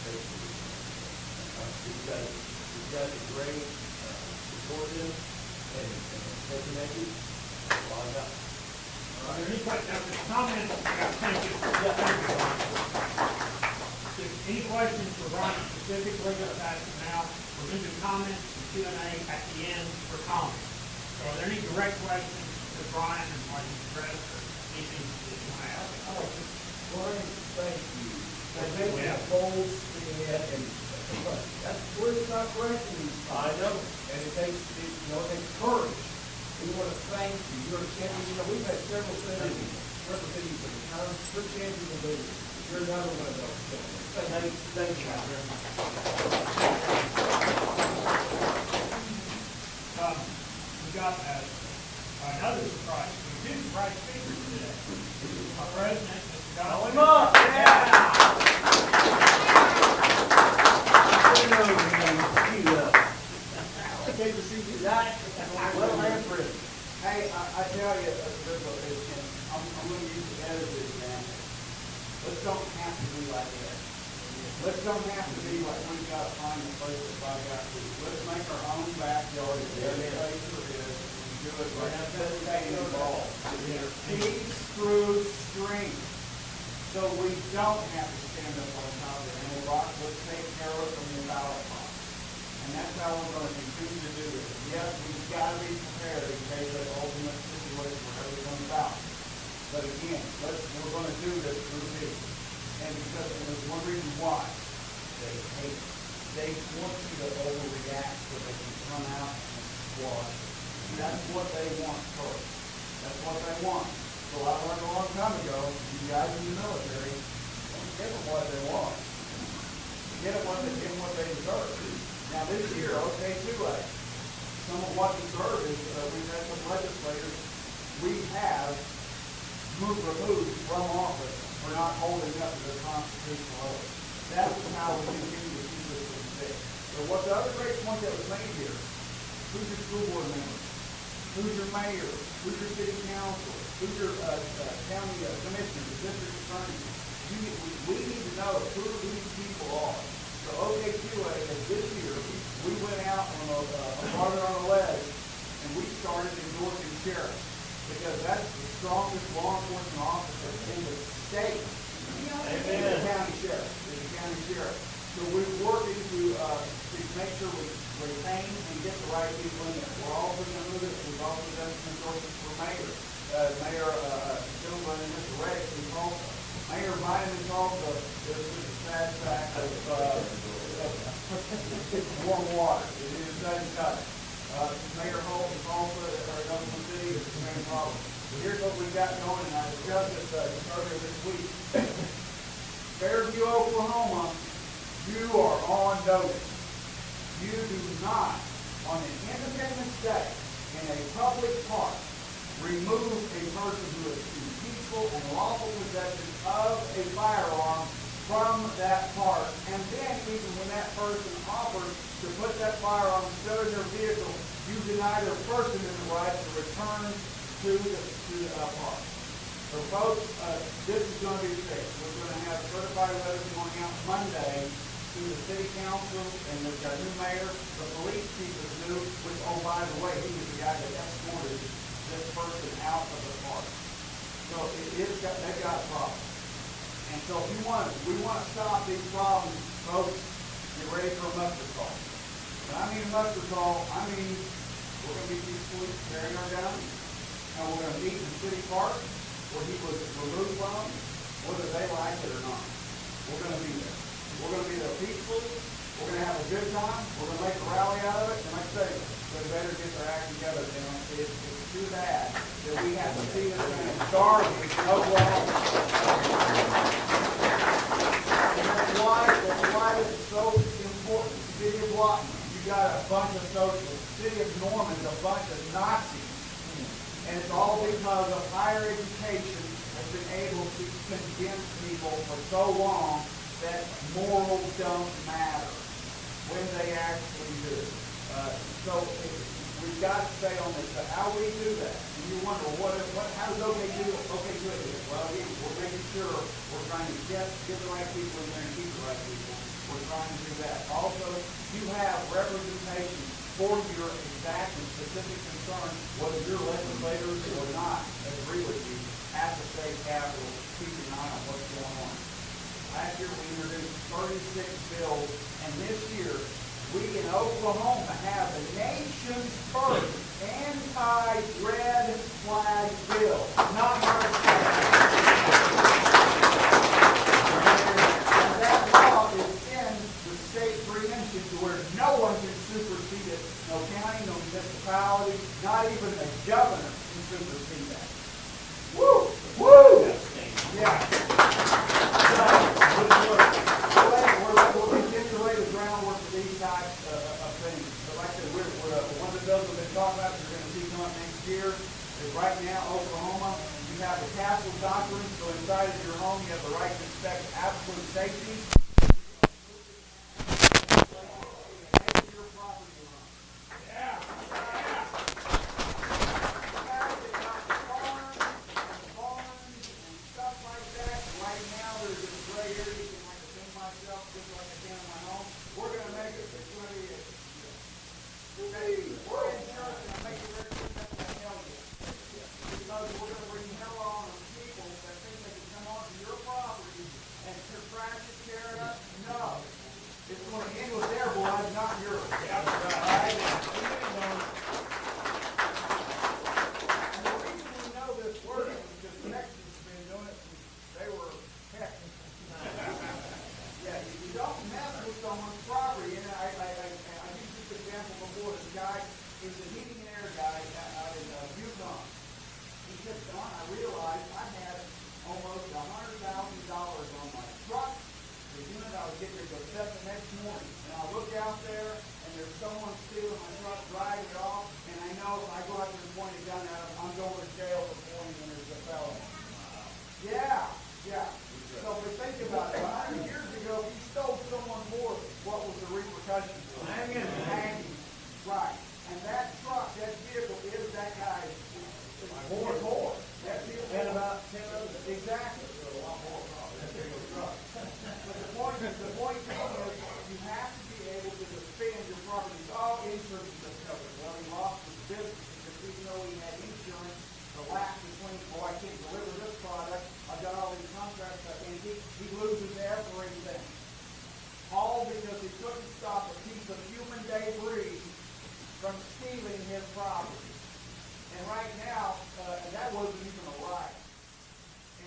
these guys are great, supportive, and connected. That's all I got.
Are there any questions, comments? Thank you. Any questions for Brian specifically? I'm going to pass it now. We're going to do comments and Q&A at the end for comments. So are there any direct questions to Brian and what he's addressed or anything that you want to ask?
Brian, thank you. And maybe a bold thing and we're not correcting. I know, and it takes courage. We want to thank you. You're a champion. We've had several senators representing you for the town. You're champions of leaders. You're another one of those. Thank you.
We got another surprise. We did surprise speakers today. Our president, Mr. Donald.
Him up. Yeah. Good to see you. Well, Manfred. Hey, I tell you, I'm going to use the as an example. Let's don't have to be like that. Let's don't have to be like we got to find a place to buy out. Let's make our own backyard a place for this. Do it right now. Stay involved. Peace through strength. So we don't have to stand up on top of it. And let's take care of it from the ballot box. And that's how we're going to continue to do it. Yes, we've got to be prepared in case of ultimate situation wherever it comes out. But again, we're going to do this through peace. And because there's one reason why. They hate it. They want you to overreact so they can come out and squash it. That's what they want first. That's what they want. So I learned a long time ago, you guys in the military, don't give them what they want. Give them what they deserve. Now this year, OK2A, some of what deserve is we've had some legislators we have removed from office for not holding up to their constitutional oath. That is how we continue to keep this from fixed. So what the other great point that was made here, who's your school board member? Who's your mayor? Who's your city council? Who's your county commissioner, the district attorney? We need to know who these people are. So OK2A, this year, we went out on a brother on a ledge, and we started endorsing sheriffs, because that's the strongest law enforcement officer in the state. Amen. The county sheriff. The county sheriff. So we're working to make sure we retain and get the right people in there. We're also going to move it. We've also done some endorsements for mayor. Mayor Gilman and Mr. Reddick in Tulsa. Mayor Biden in Tulsa is a sad fact of warm water. It is sudden cut. Mayor Holt in Tulsa, or Oklahoma City, is the same problem. So here's what we've got going, and I discussed this earlier this week. Fairview, Oklahoma, you are on notice. You do not, on an Independence Day, in a public park, remove a person who is in peaceful and lawful possession of a firearm from that park. And then, even when that person offers to put that firearm still in their vehicle, you deny their person the right to return to the park. So folks, this is going to be fixed. We're going to have certified letters going out Monday to the city council, and we've got a new mayor. The police chief is new, which, oh, by the way, he was the guy that escorted this person out of the park. So they've got a problem. And so if we want to stop these problems, folks, get ready for a muster call. When I mean a muster call, I mean we're going to be peacefully carrying our guns, and we're going to meet in the city park where he was removed from, whether they like it or not. We're going to be there. We're going to be there peacefully. We're going to have a good time. We're going to make a rally out of it. And like I say, they better get their act together. You know, it's too bad that we have to see this man starving in Oklahoma. And that's why this is so important. The city of Lawton, you got a bunch of socialists. The city of Norman's a bunch of Nazis. And it's all because of higher education has been able to convince people for so long that morals don't matter when they actually do. So we've got to stay on this. But how we do that? And you wonder, how does OK2A do it? Well, again, we're making sure we're trying to get the right people in there and keep the right people. We're trying to do that. Also, you have representation for your exact and specific concern, whether your legislators or not agree with you at the state capitol, keep an eye on what's going on. Last year we introduced 36 bills, and this year we in Oklahoma have the nation's first anti-red flag bill. Not red flag. And that law is in the state preemption to where no one can supersede it. No county, no municipality, not even the governor can supersede that. Woo! Woo! Yeah. We'll continue to lay the groundwork for these types of things. But like I said, one of the bills we've been talking about, you're going to see come up next year, is right now, Oklahoma, you have the castle doctrine, so inside of your home, you have the right to expect absolute safety. he loses everything. All because he couldn't stop a piece of human debris from stealing his property. And right now, that wasn't even a right.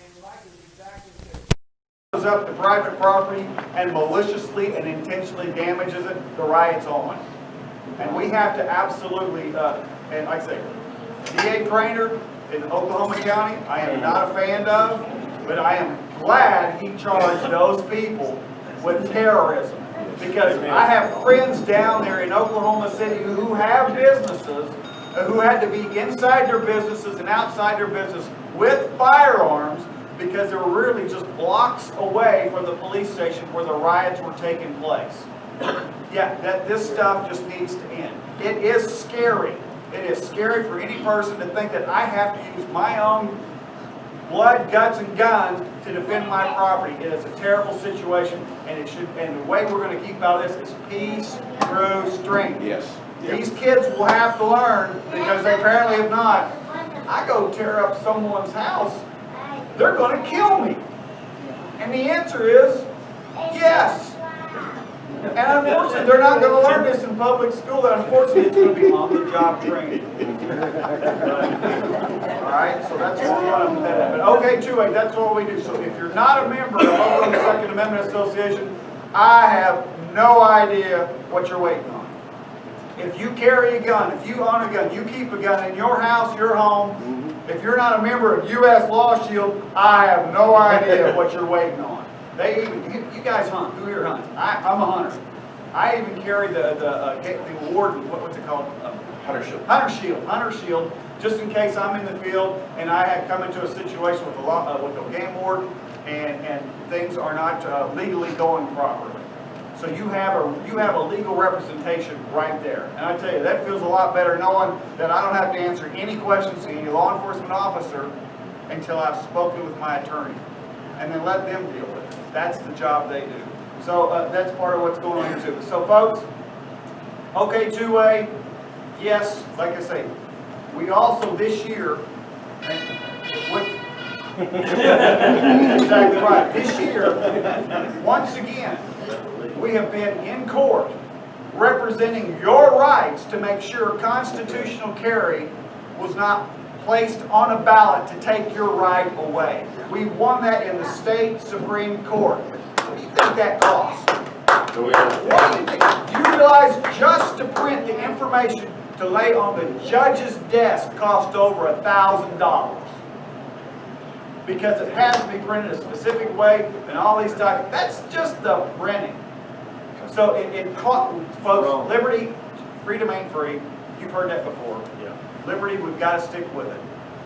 And like is exactly this. Goes up to private property and maliciously and intentionally damages it, the riot's on. And we have to absolutely, and like I say, DA Trainer in Oklahoma County, I am not a fan of, but I am glad he charged those people with terrorism. Because I have friends down there in Oklahoma City who have businesses, who had to be inside their businesses and outside their business with firearms because they were really just blocks away from the police station where the riots were taking place. Yeah, this stuff just needs to end. It is scary. It is scary for any person to think that I have to use my own blood, guts, and guns to defend my property. It is a terrible situation, and the way we're going to keep out of this is peace through strength.
Yes.
These kids will have to learn, because they apparently have not. I go tear up someone's house, they're going to kill me. And the answer is yes. And unfortunately, they're not going to learn this in public school. That unfortunately, it's going to be on-the-job training. All right, so that's what we want to put that in. But OK2A, that's what we do. So if you're not a member of Oklahoma Second Amendment Association, I have no idea what you're waiting on. If you carry a gun, if you own a gun, you keep a gun in your house, your home. If you're not a member of U.S. Law Shield, I have no idea what you're waiting on. They even, you guys hunt. Who here hunts? I'm a hunter. I even carry the award, what's it called?
Hunter Shield.
Hunter Shield, just in case I'm in the field and I had come into a situation with a game ward and things are not legally going properly. So you have a legal representation right there. And I tell you, that feels a lot better knowing that I don't have to answer any questions to any law enforcement officer until I've spoken with my attorney. And then let them deal with it. That's the job they do. So that's part of what's going on here too. So folks, OK2A, yes, like I say, we also this year, exactly right, this year, once again, we have been in court representing your rights to make sure constitutional carry was not placed on a ballot to take your right away. We won that in the state Supreme Court. What do you think that cost? What do you think? You realize just to print the information to lay on the judge's desk cost over $1,000. Because it has to be printed a specific way and all these documents. That's just the printing. So folks, liberty, freedom ain't free. You've heard that before. Yeah. Liberty, we've got to stick with it.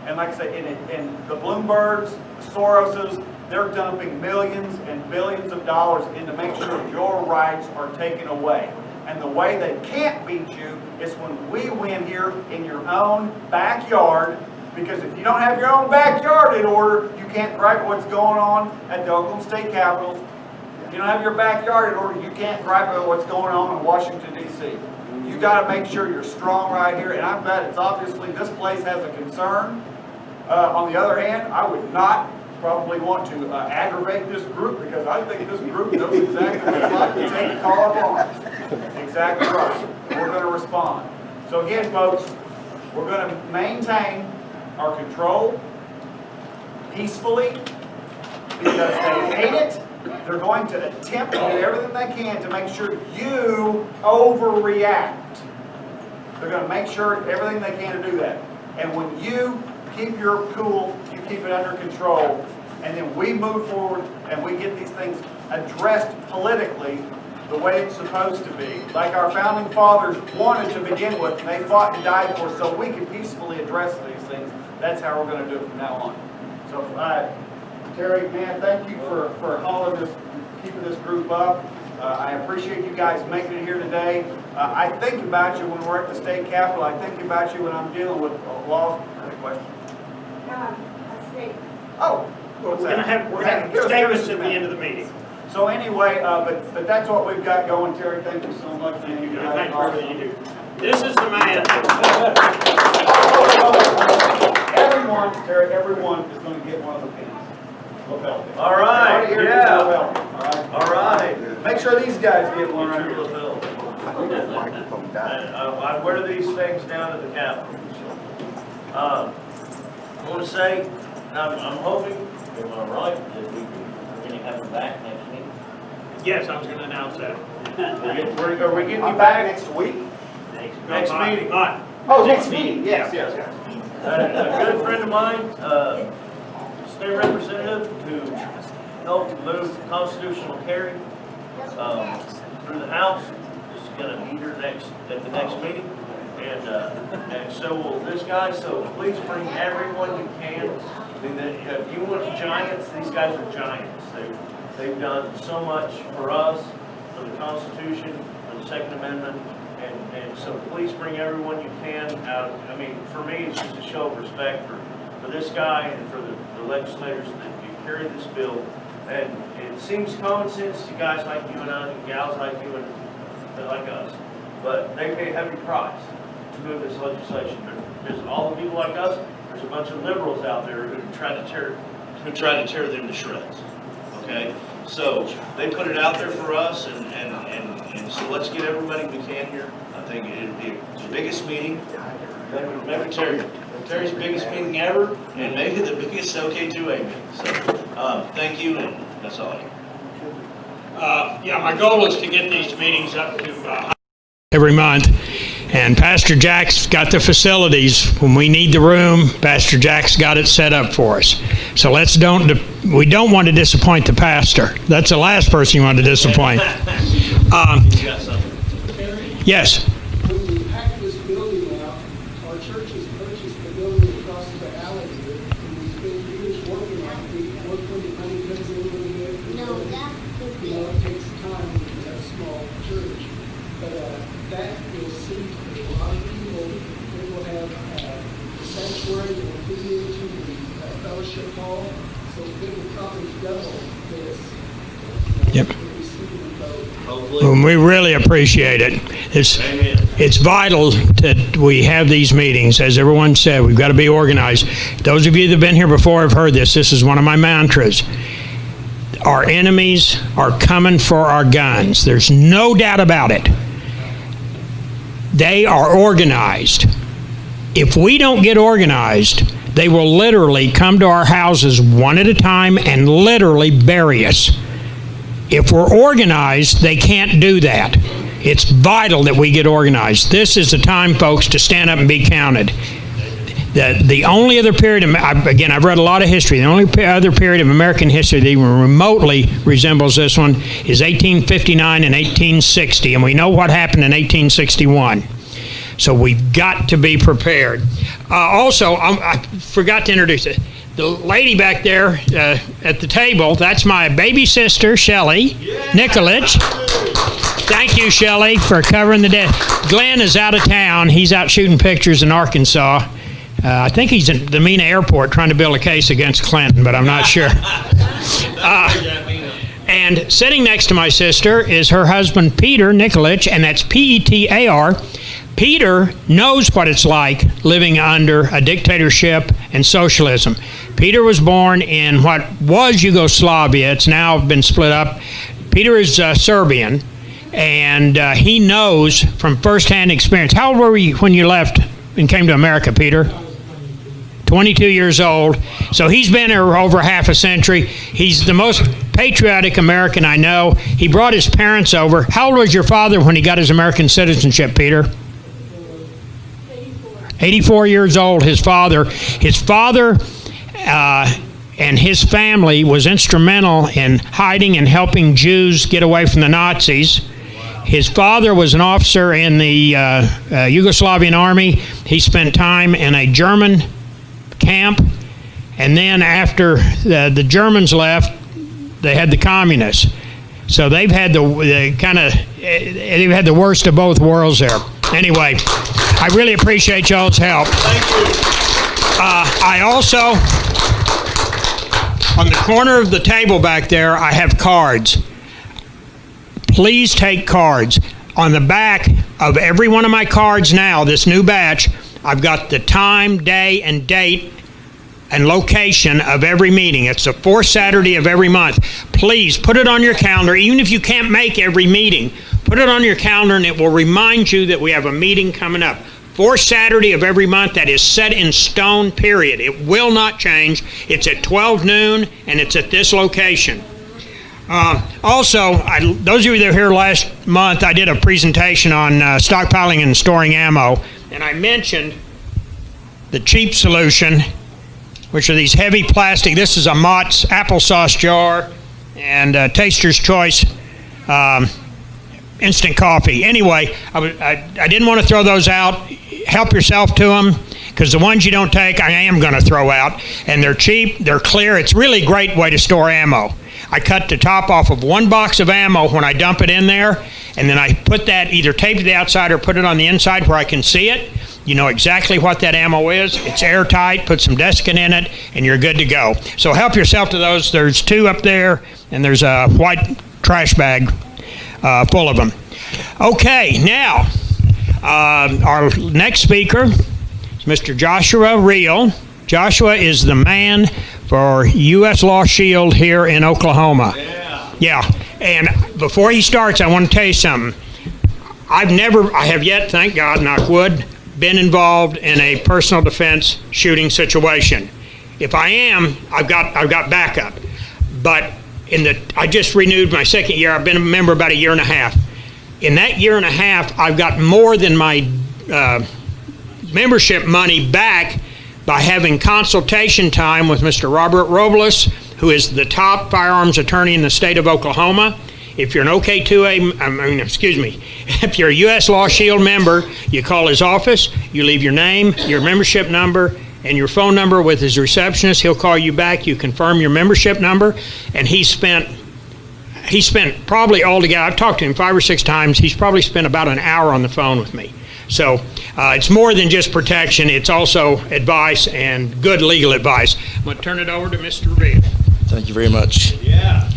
And like I say, and the Bloombergs, the Soroses, they're dumping millions and billions of dollars in to make sure your rights are taken away. And the way they can't beat you is when we win here in your own backyard. Because if you don't have your own backyard in order, you can't gripe what's going on at the Oklahoma State Capitol. If you don't have your backyard in order, you can't gripe about what's going on in Washington, D.C. You got to make sure you're strong right here. And I bet it's obviously this place has a concern. On the other hand, I would not probably want to aggravate this group because I think this group knows exactly what it's like to take a call of arms. Exactly right. We're going to respond. So again, folks, we're going to maintain our control peacefully because they hate it. They're going to attempt to do everything they can to make sure you overreact. They're going to make sure everything they can to do that. And when you keep your cool, you keep it under control, and then we move forward and we get these things addressed politically the way it's supposed to be, like our founding fathers wanted to begin with, and they fought and died for, so we can peacefully address these things. That's how we're going to do it from now on. So, Terry, man, thank you for hauling this, keeping this group up. I appreciate you guys making it here today. I think about you when we're at the state capitol. I think about you when I'm dealing with laws. Any question? Oh, what's that?
We're having statements at the end of the meeting.
So anyway, but that's what we've got going, Terry. Thank you so much. Thank you.
Thank you for everything you do. This is the man.
Everyone, Terry, everyone is going to get one of the pins.
All right, yeah. All right.
Make sure these guys get one
Get
right
your
here.
lapel. I wear these things down at the Capitol. I want to say, I'm hoping, am I right, that we're going to have them back next week?
Yes, I was gonna announce that.
Are we getting you
I'm back
back
next week.
next meeting?
Oh, next meeting, yes.
A good friend of mine, state representative, who helped move constitutional carry through the House, is going to meet her at the next meeting. And so will this guy, so please bring everyone you can. I mean, if you want giants, these guys are giants. They've done so much for us, for the Constitution, for the Second Amendment, and so please bring everyone you can out. I mean, for me, it's just a show of respect for this guy and for the legislators that carry this bill. And it seems common sense to guys like you and I, and gals like you and like us, but they pay a heavy price to move this legislation. Because all the people like us, there's a bunch of liberals out there who try to tear them to shreds. Okay, so they put it out there for us, and so let's get everybody we can here. I think it'd be the biggest meeting, maybe Terry's biggest meeting ever, and maybe the biggest OK2A meeting. So, thank you, and that's all I have.
Yeah, my goal is to get these meetings up to every month. And Pastor Jack's got the facilities. When we need the room, Pastor Jack's got it set up for us. So we don't want to disappoint the pastor. That's the last person you want to disappoint.
You got something?
Yes.
When we packed this building out, our church has purchased the building across the alley here, and we spent years working on it. We work when the money comes in a little bit.
No, that could be.
You know, it takes time when you have a small church. But that will suit a lot of people. They will have the sanctuary, they will feed into the fellowship hall, so it will probably double this.
Yep.
If we see them both.
Hopefully.
And we really appreciate it. It's vital that we have these meetings. As everyone said, we've got to be organized. Those of you that have been here before have heard this. This is one of my mantras. Our enemies are coming for our guns. There's no doubt about it. They are organized. If we don't get organized, they will literally come to our houses one at a time and literally bury us. If we're organized, they can't do that. It's vital that we get organized. This is the time, folks, to stand up and be counted. The only other period, again, I've read a lot of history, the only other period of American history that even remotely resembles this one is 1859 and 1860, and we know what happened in 1861. So we've got to be prepared. Also, I forgot to introduce it. The lady back there at the table, that's my baby sister, Shelley Nikolich. Thank you, Shelley, for covering the day. Glenn is out of town. He's out shooting pictures in Arkansas. I think he's at the Mena Airport trying to build a case against Clinton, but I'm not sure. And sitting next to my sister is her husband, Peter Nikolich, and that's Petar. Peter knows what it's like living under a dictatorship and socialism. Peter was born in what was Yugoslavia. It's now been split up. Peter is Serbian, and he knows from firsthand experience. How old were you when you left and came to America, Peter? 22 years old. So he's been here over half a century. He's the most patriotic American I know. He brought his parents over. How old was your father when he got his American citizenship, Peter? 84 years old, his father. His father and his family was instrumental in hiding and helping Jews get away from the Nazis. His father was an officer in the Yugoslavian army. He spent time in a German camp, and then after the Germans left, they had the communists. So they've had they've had the worst of both worlds there. Anyway, I really appreciate y'all's help.
Thank you.
I also, on the corner of the table back there, I have cards. Please take cards. On the back of every one of my cards now, this new batch, I've got the time, day, and date and location of every meeting. It's the fourth Saturday of every month. Please put it on your calendar, even if you can't make every meeting. Put it on your calendar, and it will remind you that we have a meeting coming up. Fourth Saturday of every month. That is set in stone, period. It will not change. It's at 12 noon, and it's at this location. Also, those of you that were here last month, I did a presentation on stockpiling and storing ammo, and I mentioned the cheap solution, which are these heavy plastic. This is a Mott's applesauce jar and Taster's Choice instant coffee. Anyway, I didn't want to throw those out. Help yourself to them, because the ones you don't take, I am going to throw out. And they're cheap, they're clear. It's really a great way to store ammo. I cut the top off of one box of ammo when I dump it in there, and then I put that, either tape to the outside or put it on the inside where I can see it. You know exactly what that ammo is. It's airtight. Put some desiccant in it, and you're good to go. So help yourself to those. There's 2 up there, and there's a white trash bag full of them. Okay, now our next speaker is Mr. Joshua Reel. Joshua is the man for U.S. Law Shield here in Oklahoma. Yeah. And before he starts, I want to tell you something. I have yet, thank God, knock wood, been involved in a personal defense shooting situation. If I am, I've got backup. But I just renewed my 2nd year. I've been a member about a year and a half. In that year and a half, I've got more than my membership money back by having consultation time with Mr. Robert Robles, who is the top firearms attorney in the state of Oklahoma. If you're an OK2A, if you're a U.S. Law Shield member, you call his office, you leave your name, your membership number, and your phone number with his receptionist. He'll call you back, you confirm your membership number, and he spent probably altogether, I've talked to him 5 or 6 times, he's probably spent about an hour on the phone with me. So it's more than just protection, it's also advice and good legal advice. I'm going to turn it over to Mr. Reel.
Thank you very much.
Yeah.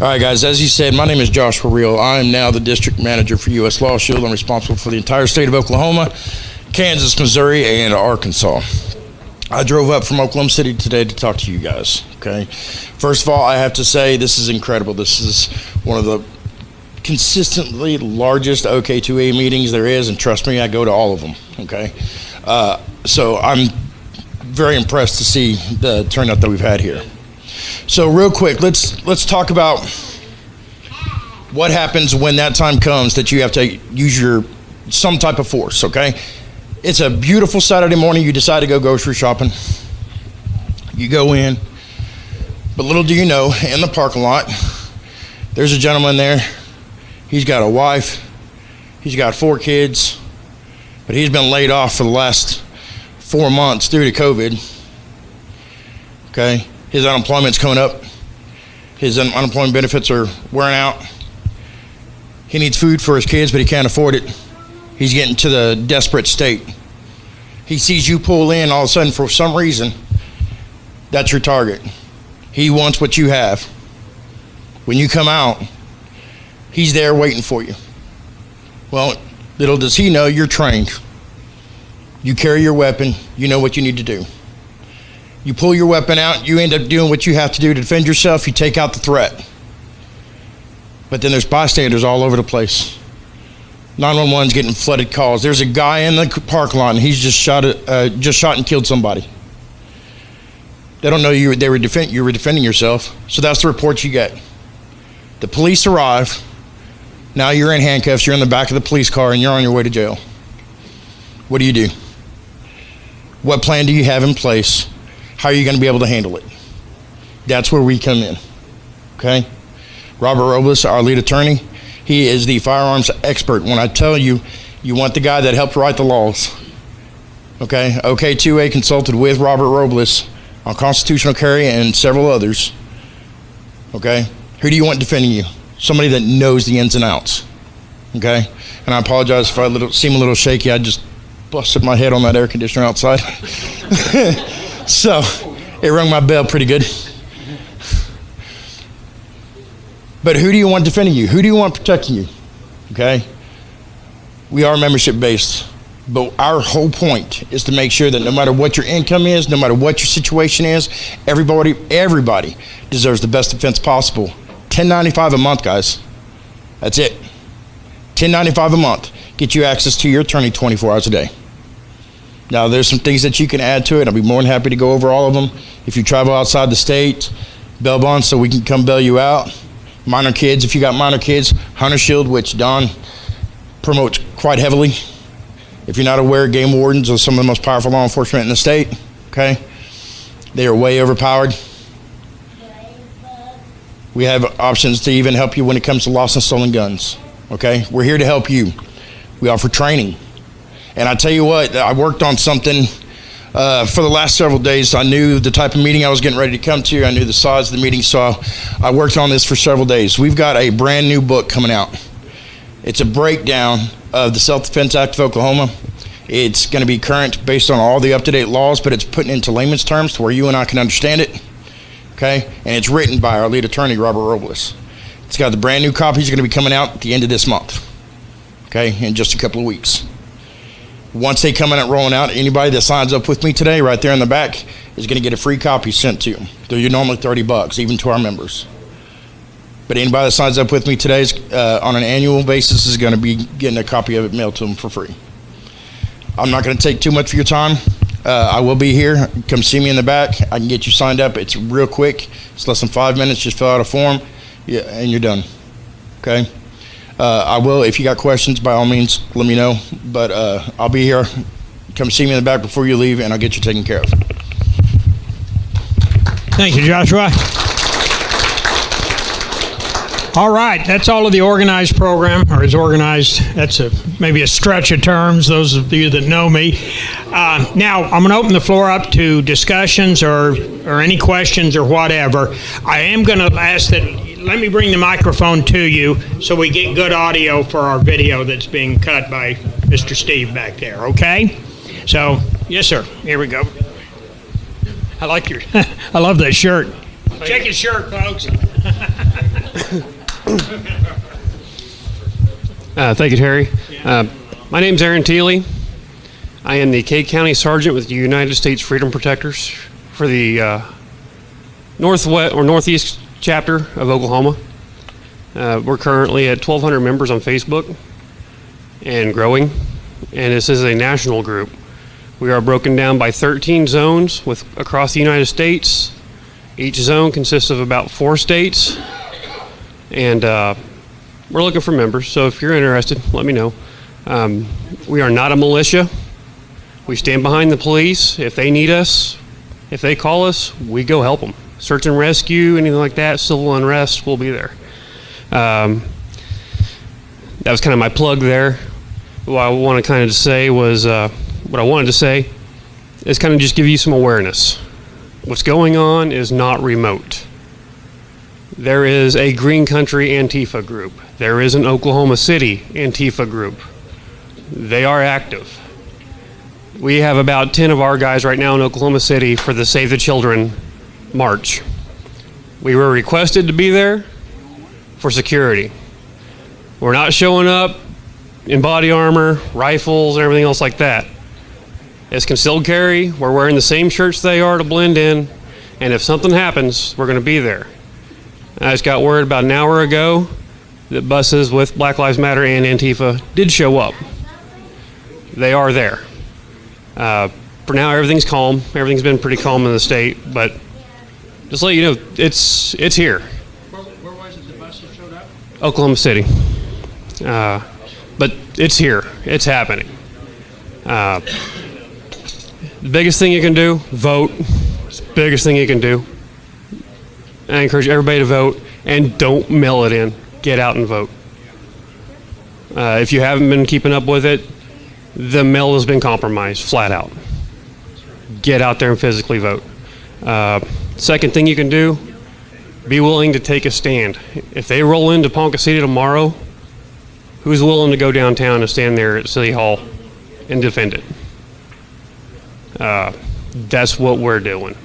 All right, guys, as you said, my name is Joshua Reel. I am now the district manager for U.S. Law Shield. I'm responsible for the entire state of Oklahoma, Kansas, Missouri, and Arkansas. I drove up from Oklahoma City today to talk to you guys, okay? First of all, I have to say this is incredible. This is one of the consistently largest OK2A meetings there is, and trust me, I go to all of them, okay? So I'm very impressed to see the turnout that we've had here. So real quick, let's talk about what happens when that time comes that you have to use some type of force, okay? It's a beautiful Saturday morning. You decide to go grocery shopping. You go in, but little do you know, in the parking lot, there's a gentleman there. He's got a wife. He's got 4 kids, but he's been laid off for the last 4 months due to COVID, okay? His unemployment's coming up. His unemployment benefits are wearing out. He needs food for his kids, but he can't afford it. He's getting to the desperate state. He sees you pull in, all of a sudden, for some reason, that's your target. He wants what you have. When you come out, he's there waiting for you. Well, little does he know you're trained. You carry your weapon, you know what you need to do. You pull your weapon out, you end up doing what you have to do to defend yourself, you take out the threat. But then there's bystanders all over the place. 911's getting flooded calls. There's a guy in the parking lot and he's just shot and killed somebody. They don't know you were defending yourself, so that's the report you get. The police arrive, now you're in handcuffs, you're in the back of the police car and you're on your way to jail. What do you do? What plan do you have in place? How are you going to be able to handle it? That's where we come in, okay? Robert Robles, our lead attorney, he is the firearms expert. When I tell you, you want the guy that helped write the laws, okay? OK2A consulted with Robert Robles on constitutional carry and several others, okay? Who do you want defending you? Somebody that knows the ins and outs, okay? And I apologize if I seem a little shaky. I just busted my head on that air conditioner outside. So it rung my bell pretty good. But who do you want defending you? Who do you want protecting you? Okay? We are membership based. But our whole point is to make sure that no matter what your income is, no matter what your situation is, everybody deserves the best defense possible. $10.95 a month, guys. That's it. $10.95 a month. Get you access to your attorney 24 hours a day. Now, there's some things that you can add to it. I'll be more than happy to go over all of them. If you travel outside the state, bail bonds so we can come bail you out. Minor kids, if you got minor kids. Hunter Shield, which Don promotes quite heavily. If you're not aware, game wardens are some of the most powerful law enforcement in the state, okay? They are way overpowered. We have options to even help you when it comes to lost and stolen guns, okay? We're here to help you. We offer training. And I tell you what, I worked on something for the last several days. I knew the type of meeting I was getting ready to come to. I knew the size of the meeting, so I worked on this for several days. We've got a brand new book coming out. It's a breakdown of the Self-Defense Act of Oklahoma. It's going to be current based on all the up-to-date laws, but it's put into layman's terms to where you and I can understand it, okay? And it's written by our lead attorney, Robert Robles. It's got the brand new copies going to be coming out at the end of this month, okay, in just a couple of weeks. Once they come in and rolling out, anybody that signs up with me today, right there in the back, is going to get a free copy sent to you. They're normally $30, even to our members. But anybody that signs up with me today is, on an annual basis is going to be getting a copy of it mailed to them for free. I'm not going to take too much of your time. I will be here. Come see me in the back. I can get you signed up. It's real quick. It's less than 5 minutes. Just fill out a form, and you're done. Okay? I will, if you got questions, by all means, let me know. But I'll be here. Come see me in the back before you leave, and I'll get you taken care of.
Thank you, Joshua. All right, that's all of the organized program, or is organized. That's maybe a stretch of terms, those of you that know me. Now, I'm going to open the floor up to discussions or any questions or whatever. I am going to ask that, let me bring the microphone to you so we get good audio for our video that's being cut by Mr. Steve back there, okay? So, yes, sir, here we go. I like your, I love that shirt. Check his shirt, folks.
Thank you, Terry. My name's Aaron Teeley. I am the Kay County Sergeant with the United States Freedom Protectors for the Northwest or Northeast chapter of Oklahoma. We're currently at 1,200 members on Facebook and growing, and this is a national group. We are broken down by 13 zones across the United States. Each zone consists of about 4 states, and we're looking for members, so if you're interested, let me know. We are not a militia. We stand behind the police. If they need us, if they call us, we go help them. Search and rescue, anything like that, civil unrest, we'll be there. That was kind of my plug there. What I want to kind of say was, what I wanted to say is kind of just give you some awareness. What's going on is not remote. There is a Green Country Antifa group. There is an Oklahoma City Antifa group. They are active. We have about 10 of our guys right now in Oklahoma City for the Save the Children March. We were requested to be there for security. We're not showing up in body armor, rifles, and everything else like that. It's concealed carry. We're wearing the same shirts they are to blend in, and if something happens, we're going to be there. I just got word about an hour ago that buses with Black Lives Matter and Antifa did show up. They are there. For now, everything's calm. Everything's been pretty calm in the state, but just to let you know, it's here.
Where was it the buses showed up?
Oklahoma City. But it's here. It's happening. The biggest thing you can do, vote. It's the biggest thing you can do. I encourage everybody to vote, and don't mail it in. Get out and vote. If you haven't been keeping up with it, the mail has been compromised, flat out. Get out there and physically vote. Second thing you can do, be willing to take a stand. If they roll into Ponca City tomorrow, who's willing to go downtown and stand there at City Hall and defend it? That's what we're doing.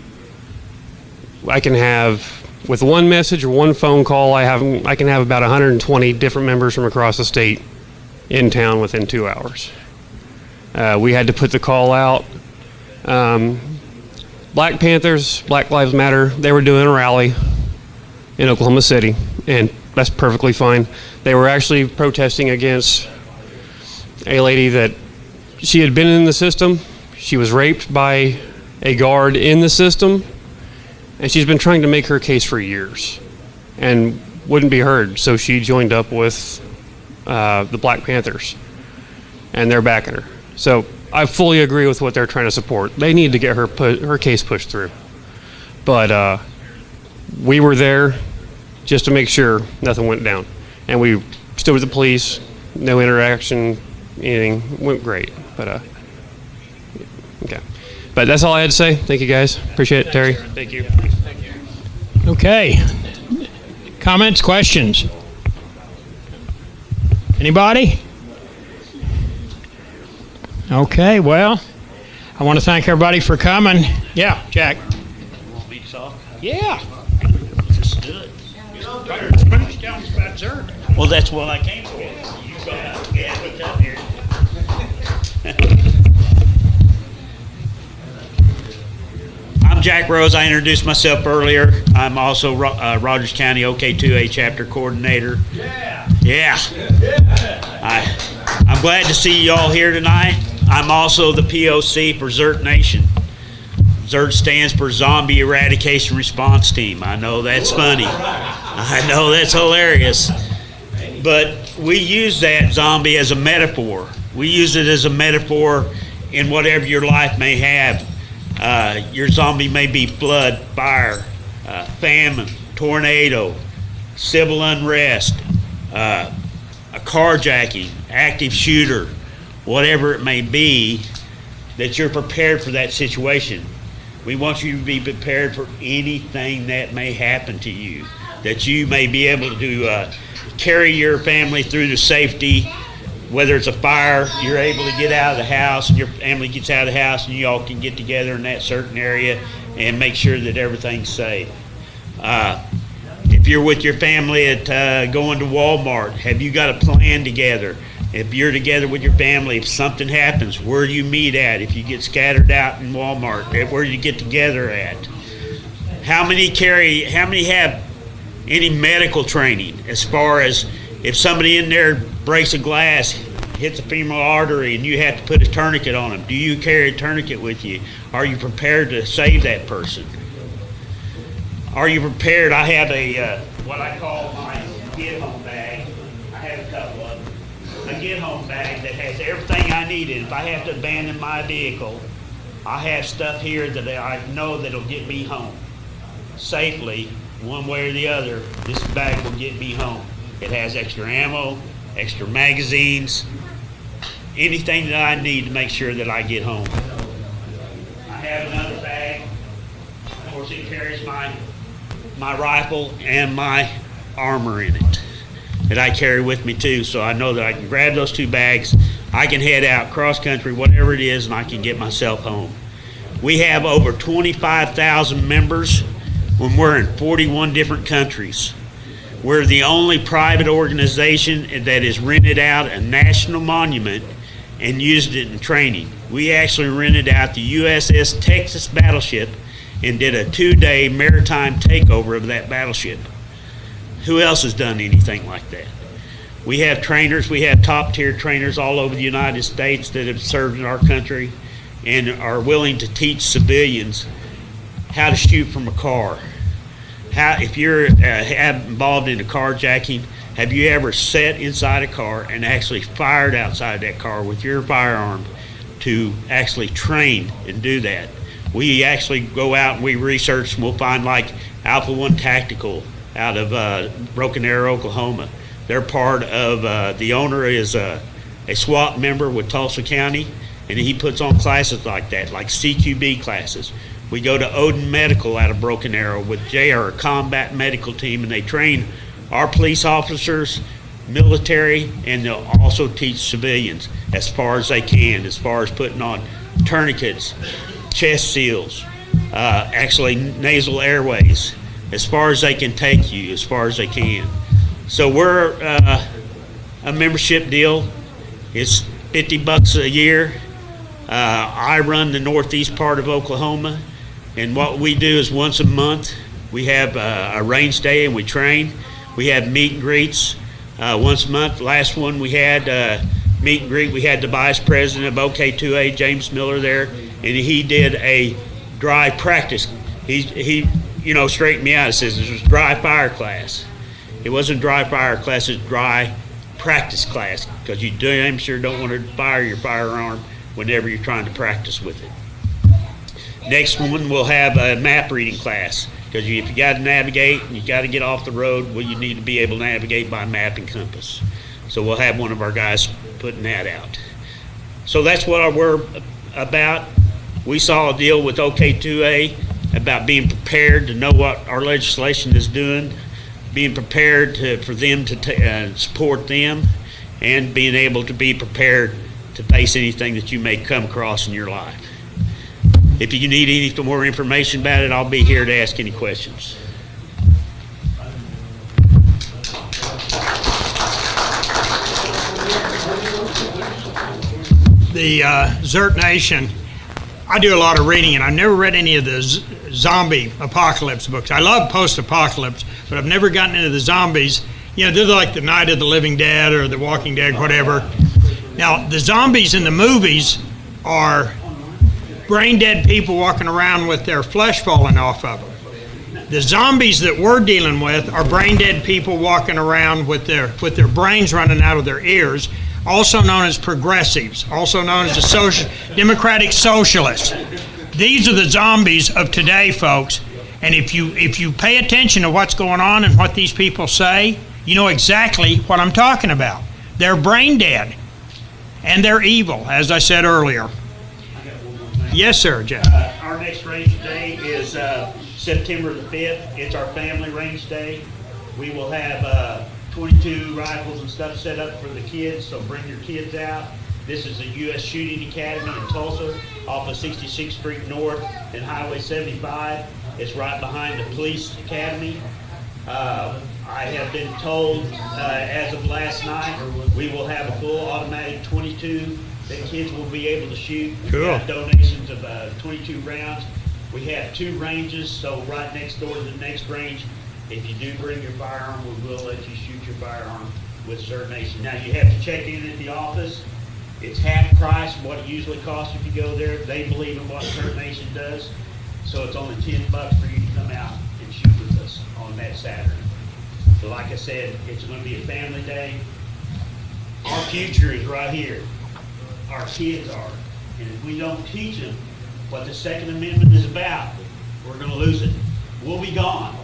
I can have, with one message or one phone call, I can have about 120 different members from across the state in town within 2 hours. We had to put the call out. Black Panthers, Black Lives Matter, they were doing a rally in Oklahoma City, and that's perfectly fine. They were actually protesting against a lady that she had been in the system. She was raped by a guard in the system, and she's been trying to make her case for years and wouldn't be heard. So she joined up with the Black Panthers, and they're backing her. So I fully agree with what they're trying to support. They need to get her case pushed through. But we were there just to make sure nothing went down. And we stood with the police, no interaction, anything. Went great. But, okay. But that's all I had to say. Thank you, guys. Appreciate it, Terry. Thank you.
Okay. Comments, questions? Anybody? Okay, well, I want to thank everybody for coming. Yeah, Jack.
Want me to talk?
Yeah.
Just do it. Finish telling us about dessert. Well, that's what I came for. You got what's up here. I'm Jack Rose. I introduced myself earlier. I'm also Rogers County OK2A chapter coordinator. Yeah. I'm glad to see you all here tonight. I'm also the POC for ZERT Nation. ZERT stands for Zombie Eradication Response Team. I know that's funny. I know that's hilarious. But we use that zombie as a metaphor. We use it as a metaphor in whatever your life may have. Your zombie may be flood, fire, famine, tornado, civil unrest, a carjacking, active shooter, whatever it may be, that you're prepared for that situation. We want you to be prepared for anything that may happen to you, that you may be able to carry your family through to safety. Whether it's a fire, you're able to get out of the house, and your family gets out of the house, and you all can get together in that certain area and make sure that everything's safe. If you're with your family at going to Walmart, have you got a plan together? If you're together with your family, if something happens, where do you meet at? If you get scattered out in Walmart, where do you get together at? How many have any medical training as far as if somebody in there breaks a glass, hits a femoral artery, and you have to put a tourniquet on them? Do you carry a tourniquet with you? Are you prepared to save that person? Are you prepared? I have a what I call my get home bag. I have a couple of them. A get home bag that has everything I need in. If I have to abandon my vehicle, I have stuff here that I know that'll get me home safely, one way or the other. This bag will get me home. It has extra ammo, extra magazines, anything that I need to make sure that I get home. I have another bag. Of course, it carries my rifle and my armor in it that I carry with me too, so I know that I can grab those two bags, I can head out cross country, whatever it is, and I can get myself home. We have over 25,000 members when we're in 41 different countries. We're the only private organization that has rented out a national monument and used it in training. We actually rented out the USS Texas battleship and did a 2-day maritime takeover of that battleship. Who else has done anything like that? We have trainers, we have top tier trainers all over the United States that have served in our country and are willing to teach civilians how to shoot from a car. If you're involved in a carjacking, have you ever sat inside a car and actually fired outside that car with your firearm to actually train and do that? We actually go out and we research, and we'll find like Alpha One Tactical out of Broken Arrow, Oklahoma. They're part of, the owner is a SWAT member with Tulsa County, and he puts on classes like that, like CQB classes. We go to Odin Medical out of Broken Arrow with JR, a combat medical team, and they train our police officers, military, and they'll also teach civilians as far as they can, as far as putting on tourniquets, chest seals, actually nasal airways, as far as they can take you, as far as they can. So we're a membership deal. It's $50 a year. I run the northeast part of Oklahoma, and what we do is once a month we have a range day and we train. We have meet and greets once a month. Last one we had meet and greet. We had the vice president of OK2A, James Miller, there, and he did a dry practice. He straightened me out. He says this was dry fire class. It wasn't dry fire class. It's dry practice class, because you damn sure don't want to fire your firearm whenever you're trying to practice with it. Next one, we'll have a map reading class, because if you got to navigate and you got to get off the road, well, you need to be able to navigate by map and compass. So we'll have one of our guys putting that out. So that's what we're about. We saw a deal with OK2A about being prepared to know what our legislation is doing, being prepared for them to support them, and being able to be prepared to face anything that you may come across in your life. If you need any more information about it, I'll be here to ask any questions.
The Zert Nation, I do a lot of reading, and I've never read any of the zombie apocalypse books. I love post-apocalypse, but I've never gotten into the zombies. They're like the Night of the Living Dead or the Walking Dead, whatever. Now, the zombies in the movies are brain-dead people walking around with their flesh falling off of them. The zombies that we're dealing with are brain-dead people walking around with their brains running out of their ears, also known as progressives, also known as the democratic socialists. These are the zombies of today, folks. And if you pay attention to what's going on and what these people say, you know exactly what I'm talking about. They're brain dead, and they're evil, as I said earlier. Yes, sir, Jeff.
Our next range day is September the 5th. It's our family range day. We will have 22 rifles and stuff set up for the kids, so bring your kids out. This is the U.S. Shooting Academy in Tulsa, off of 66th Street North and Highway 75. It's right behind the Police Academy. I have been told, as of last night, we will have a full automatic 22 that kids will be able to shoot.
Cool.
We got donations of 22 rounds. We have 2 ranges, so right next door to the next range, if you do bring your firearm, we will let you shoot your firearm with Zert Nation. Now, you have to check in at the office. It's half price of what it usually costs if you go there. They believe in what Zert Nation does, so it's only $10 for you to come out and shoot with us on that Saturday. So like I said, it's going to be a family day. Our future is right here. Our kids are. And if we don't teach them what the Second Amendment is about, we're going to lose it. We'll be gone.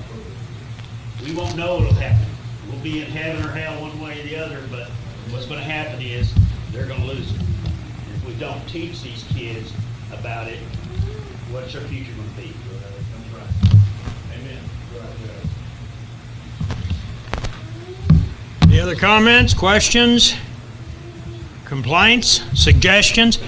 We won't know what'll happen. We'll be in heaven or hell one way or the other, but what's going to happen is they're going to lose it. And if we don't teach these kids about it, what's our future going to be?
Any other comments, questions, complaints, suggestions?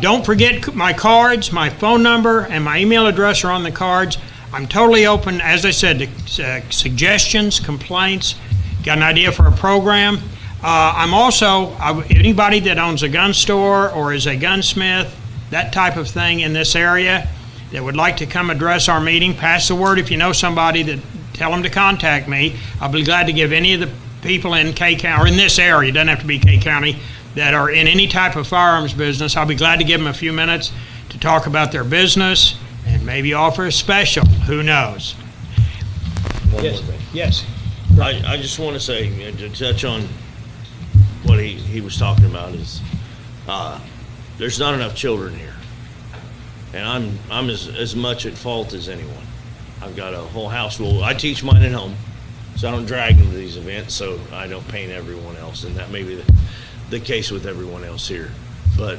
Don't forget my cards, my phone number, and my email address are on the cards. I'm totally open, as I said, to suggestions, complaints, got an idea for a program. I'm also, anybody that owns a gun store or is a gunsmith, that type of thing in this area that would like to come address our meeting, pass the word. If you know somebody, that tell them to contact me. I'll be glad to give any of the people in Kay County, or in this area, it doesn't have to be Kay County, that are in any type of firearms business. I'll be glad to give them a few minutes to talk about their business and maybe offer a special. Who knows?
Yes.
Yes.
I just want to say, to touch on what he was talking about, is there's not enough children here, and I'm as much at fault as anyone. I've got a whole house full. I teach mine at home, so I don't drag them to these events, so I don't paint everyone else, and that may be the case with everyone else here. But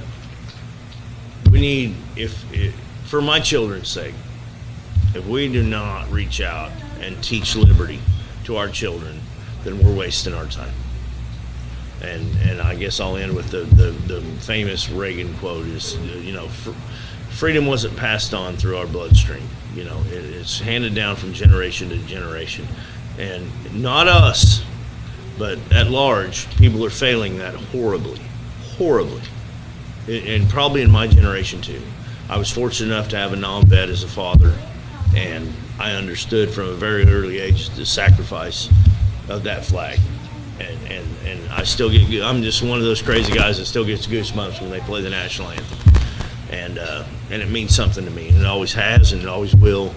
we need, if for my children's sake, if we do not reach out and teach liberty to our children, then we're wasting our time. And I guess I'll end with the famous Reagan quote is, freedom wasn't passed on through our bloodstream. It's handed down from generation to generation. And not us, but at large, people are failing that horribly, horribly. and probably in my generation too. I was fortunate enough to have a non-vet as a father, and I understood from a very early age the sacrifice of that flag. And I still get, I'm just one of those crazy guys that still gets goosebumps when they play the national anthem. And it means something to me, and it always has, and it always will.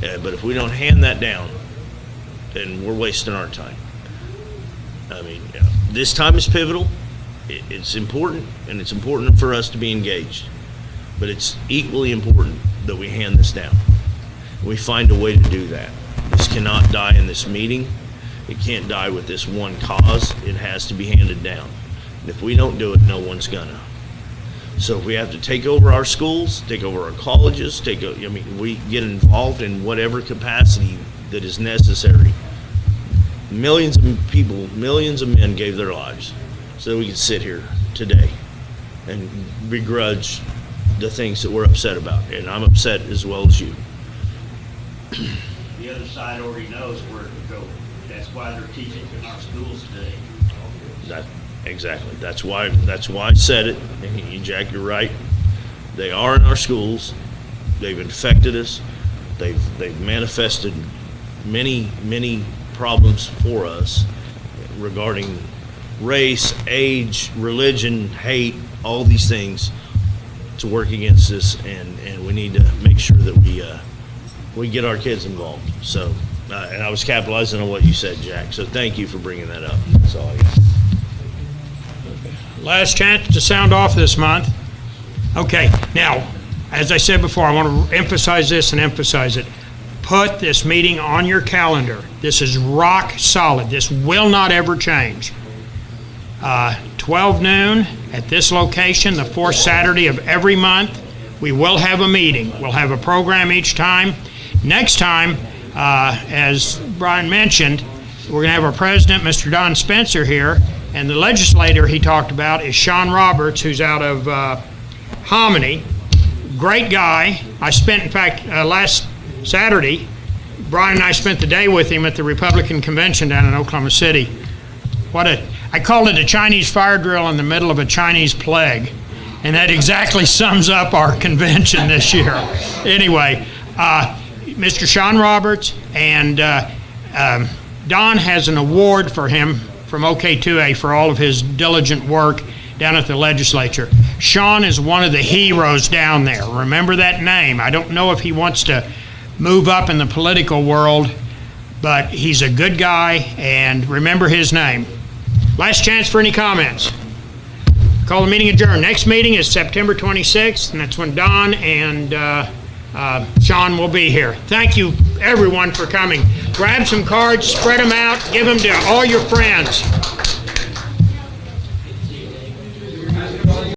But if we don't hand that down, then we're wasting our time. I mean, this time is pivotal. It's important, and it's important for us to be engaged. But it's equally important that we hand this down. We find a way to do that. This cannot die in this meeting. It can't die with this one cause. It has to be handed down. And if we don't do it, no one's gonna. So if we have to take over our schools, take over our colleges, we get involved in whatever capacity that is necessary. Millions of people, millions of men gave their lives so that we could sit here today and begrudge the things that we're upset about. And I'm upset as well as you.
The other side already knows where to go. That's why they're teaching in our schools today.
Exactly. That's why I said it. And Jack, you're right. They are in our schools. They've infected us. They've manifested many problems for us regarding race, age, religion, hate, all these things to work against us, and we need to make sure that we get our kids involved. So, and I was capitalizing on what you said, Jack. So thank you for bringing that up. That's all I got.
Last chance to sound off this month. Okay, now, as I said before, I want to emphasize this and emphasize it. Put this meeting on your calendar. This is rock solid. This will not ever change. 12 noon at this location, the fourth Saturday of every month. We will have a meeting. We'll have a program each time. Next time, as Brian mentioned, we're going to have our president, Mr. Don Spencer, here. And the legislator he talked about is Sean Roberts, who's out of Hominy. Great guy. I spent, in fact, last Saturday, Brian and I spent the day with him at the Republican convention down in Oklahoma City. I called it a Chinese fire drill in the middle of a Chinese plague. And that exactly sums up our convention this year. Anyway, Mr. Sean Roberts, and Don has an award for him from OK2A for all of his diligent work down at the legislature. Sean is one of the heroes down there. Remember that name. I don't know if he wants to move up in the political world, but he's a good guy, and remember his name. Last chance for any comments. Call the meeting adjourned. Next meeting is September 26th, and that's when Don and Sean will be here. Thank you, everyone, for coming. Grab some cards, spread them out, give them to all your friends.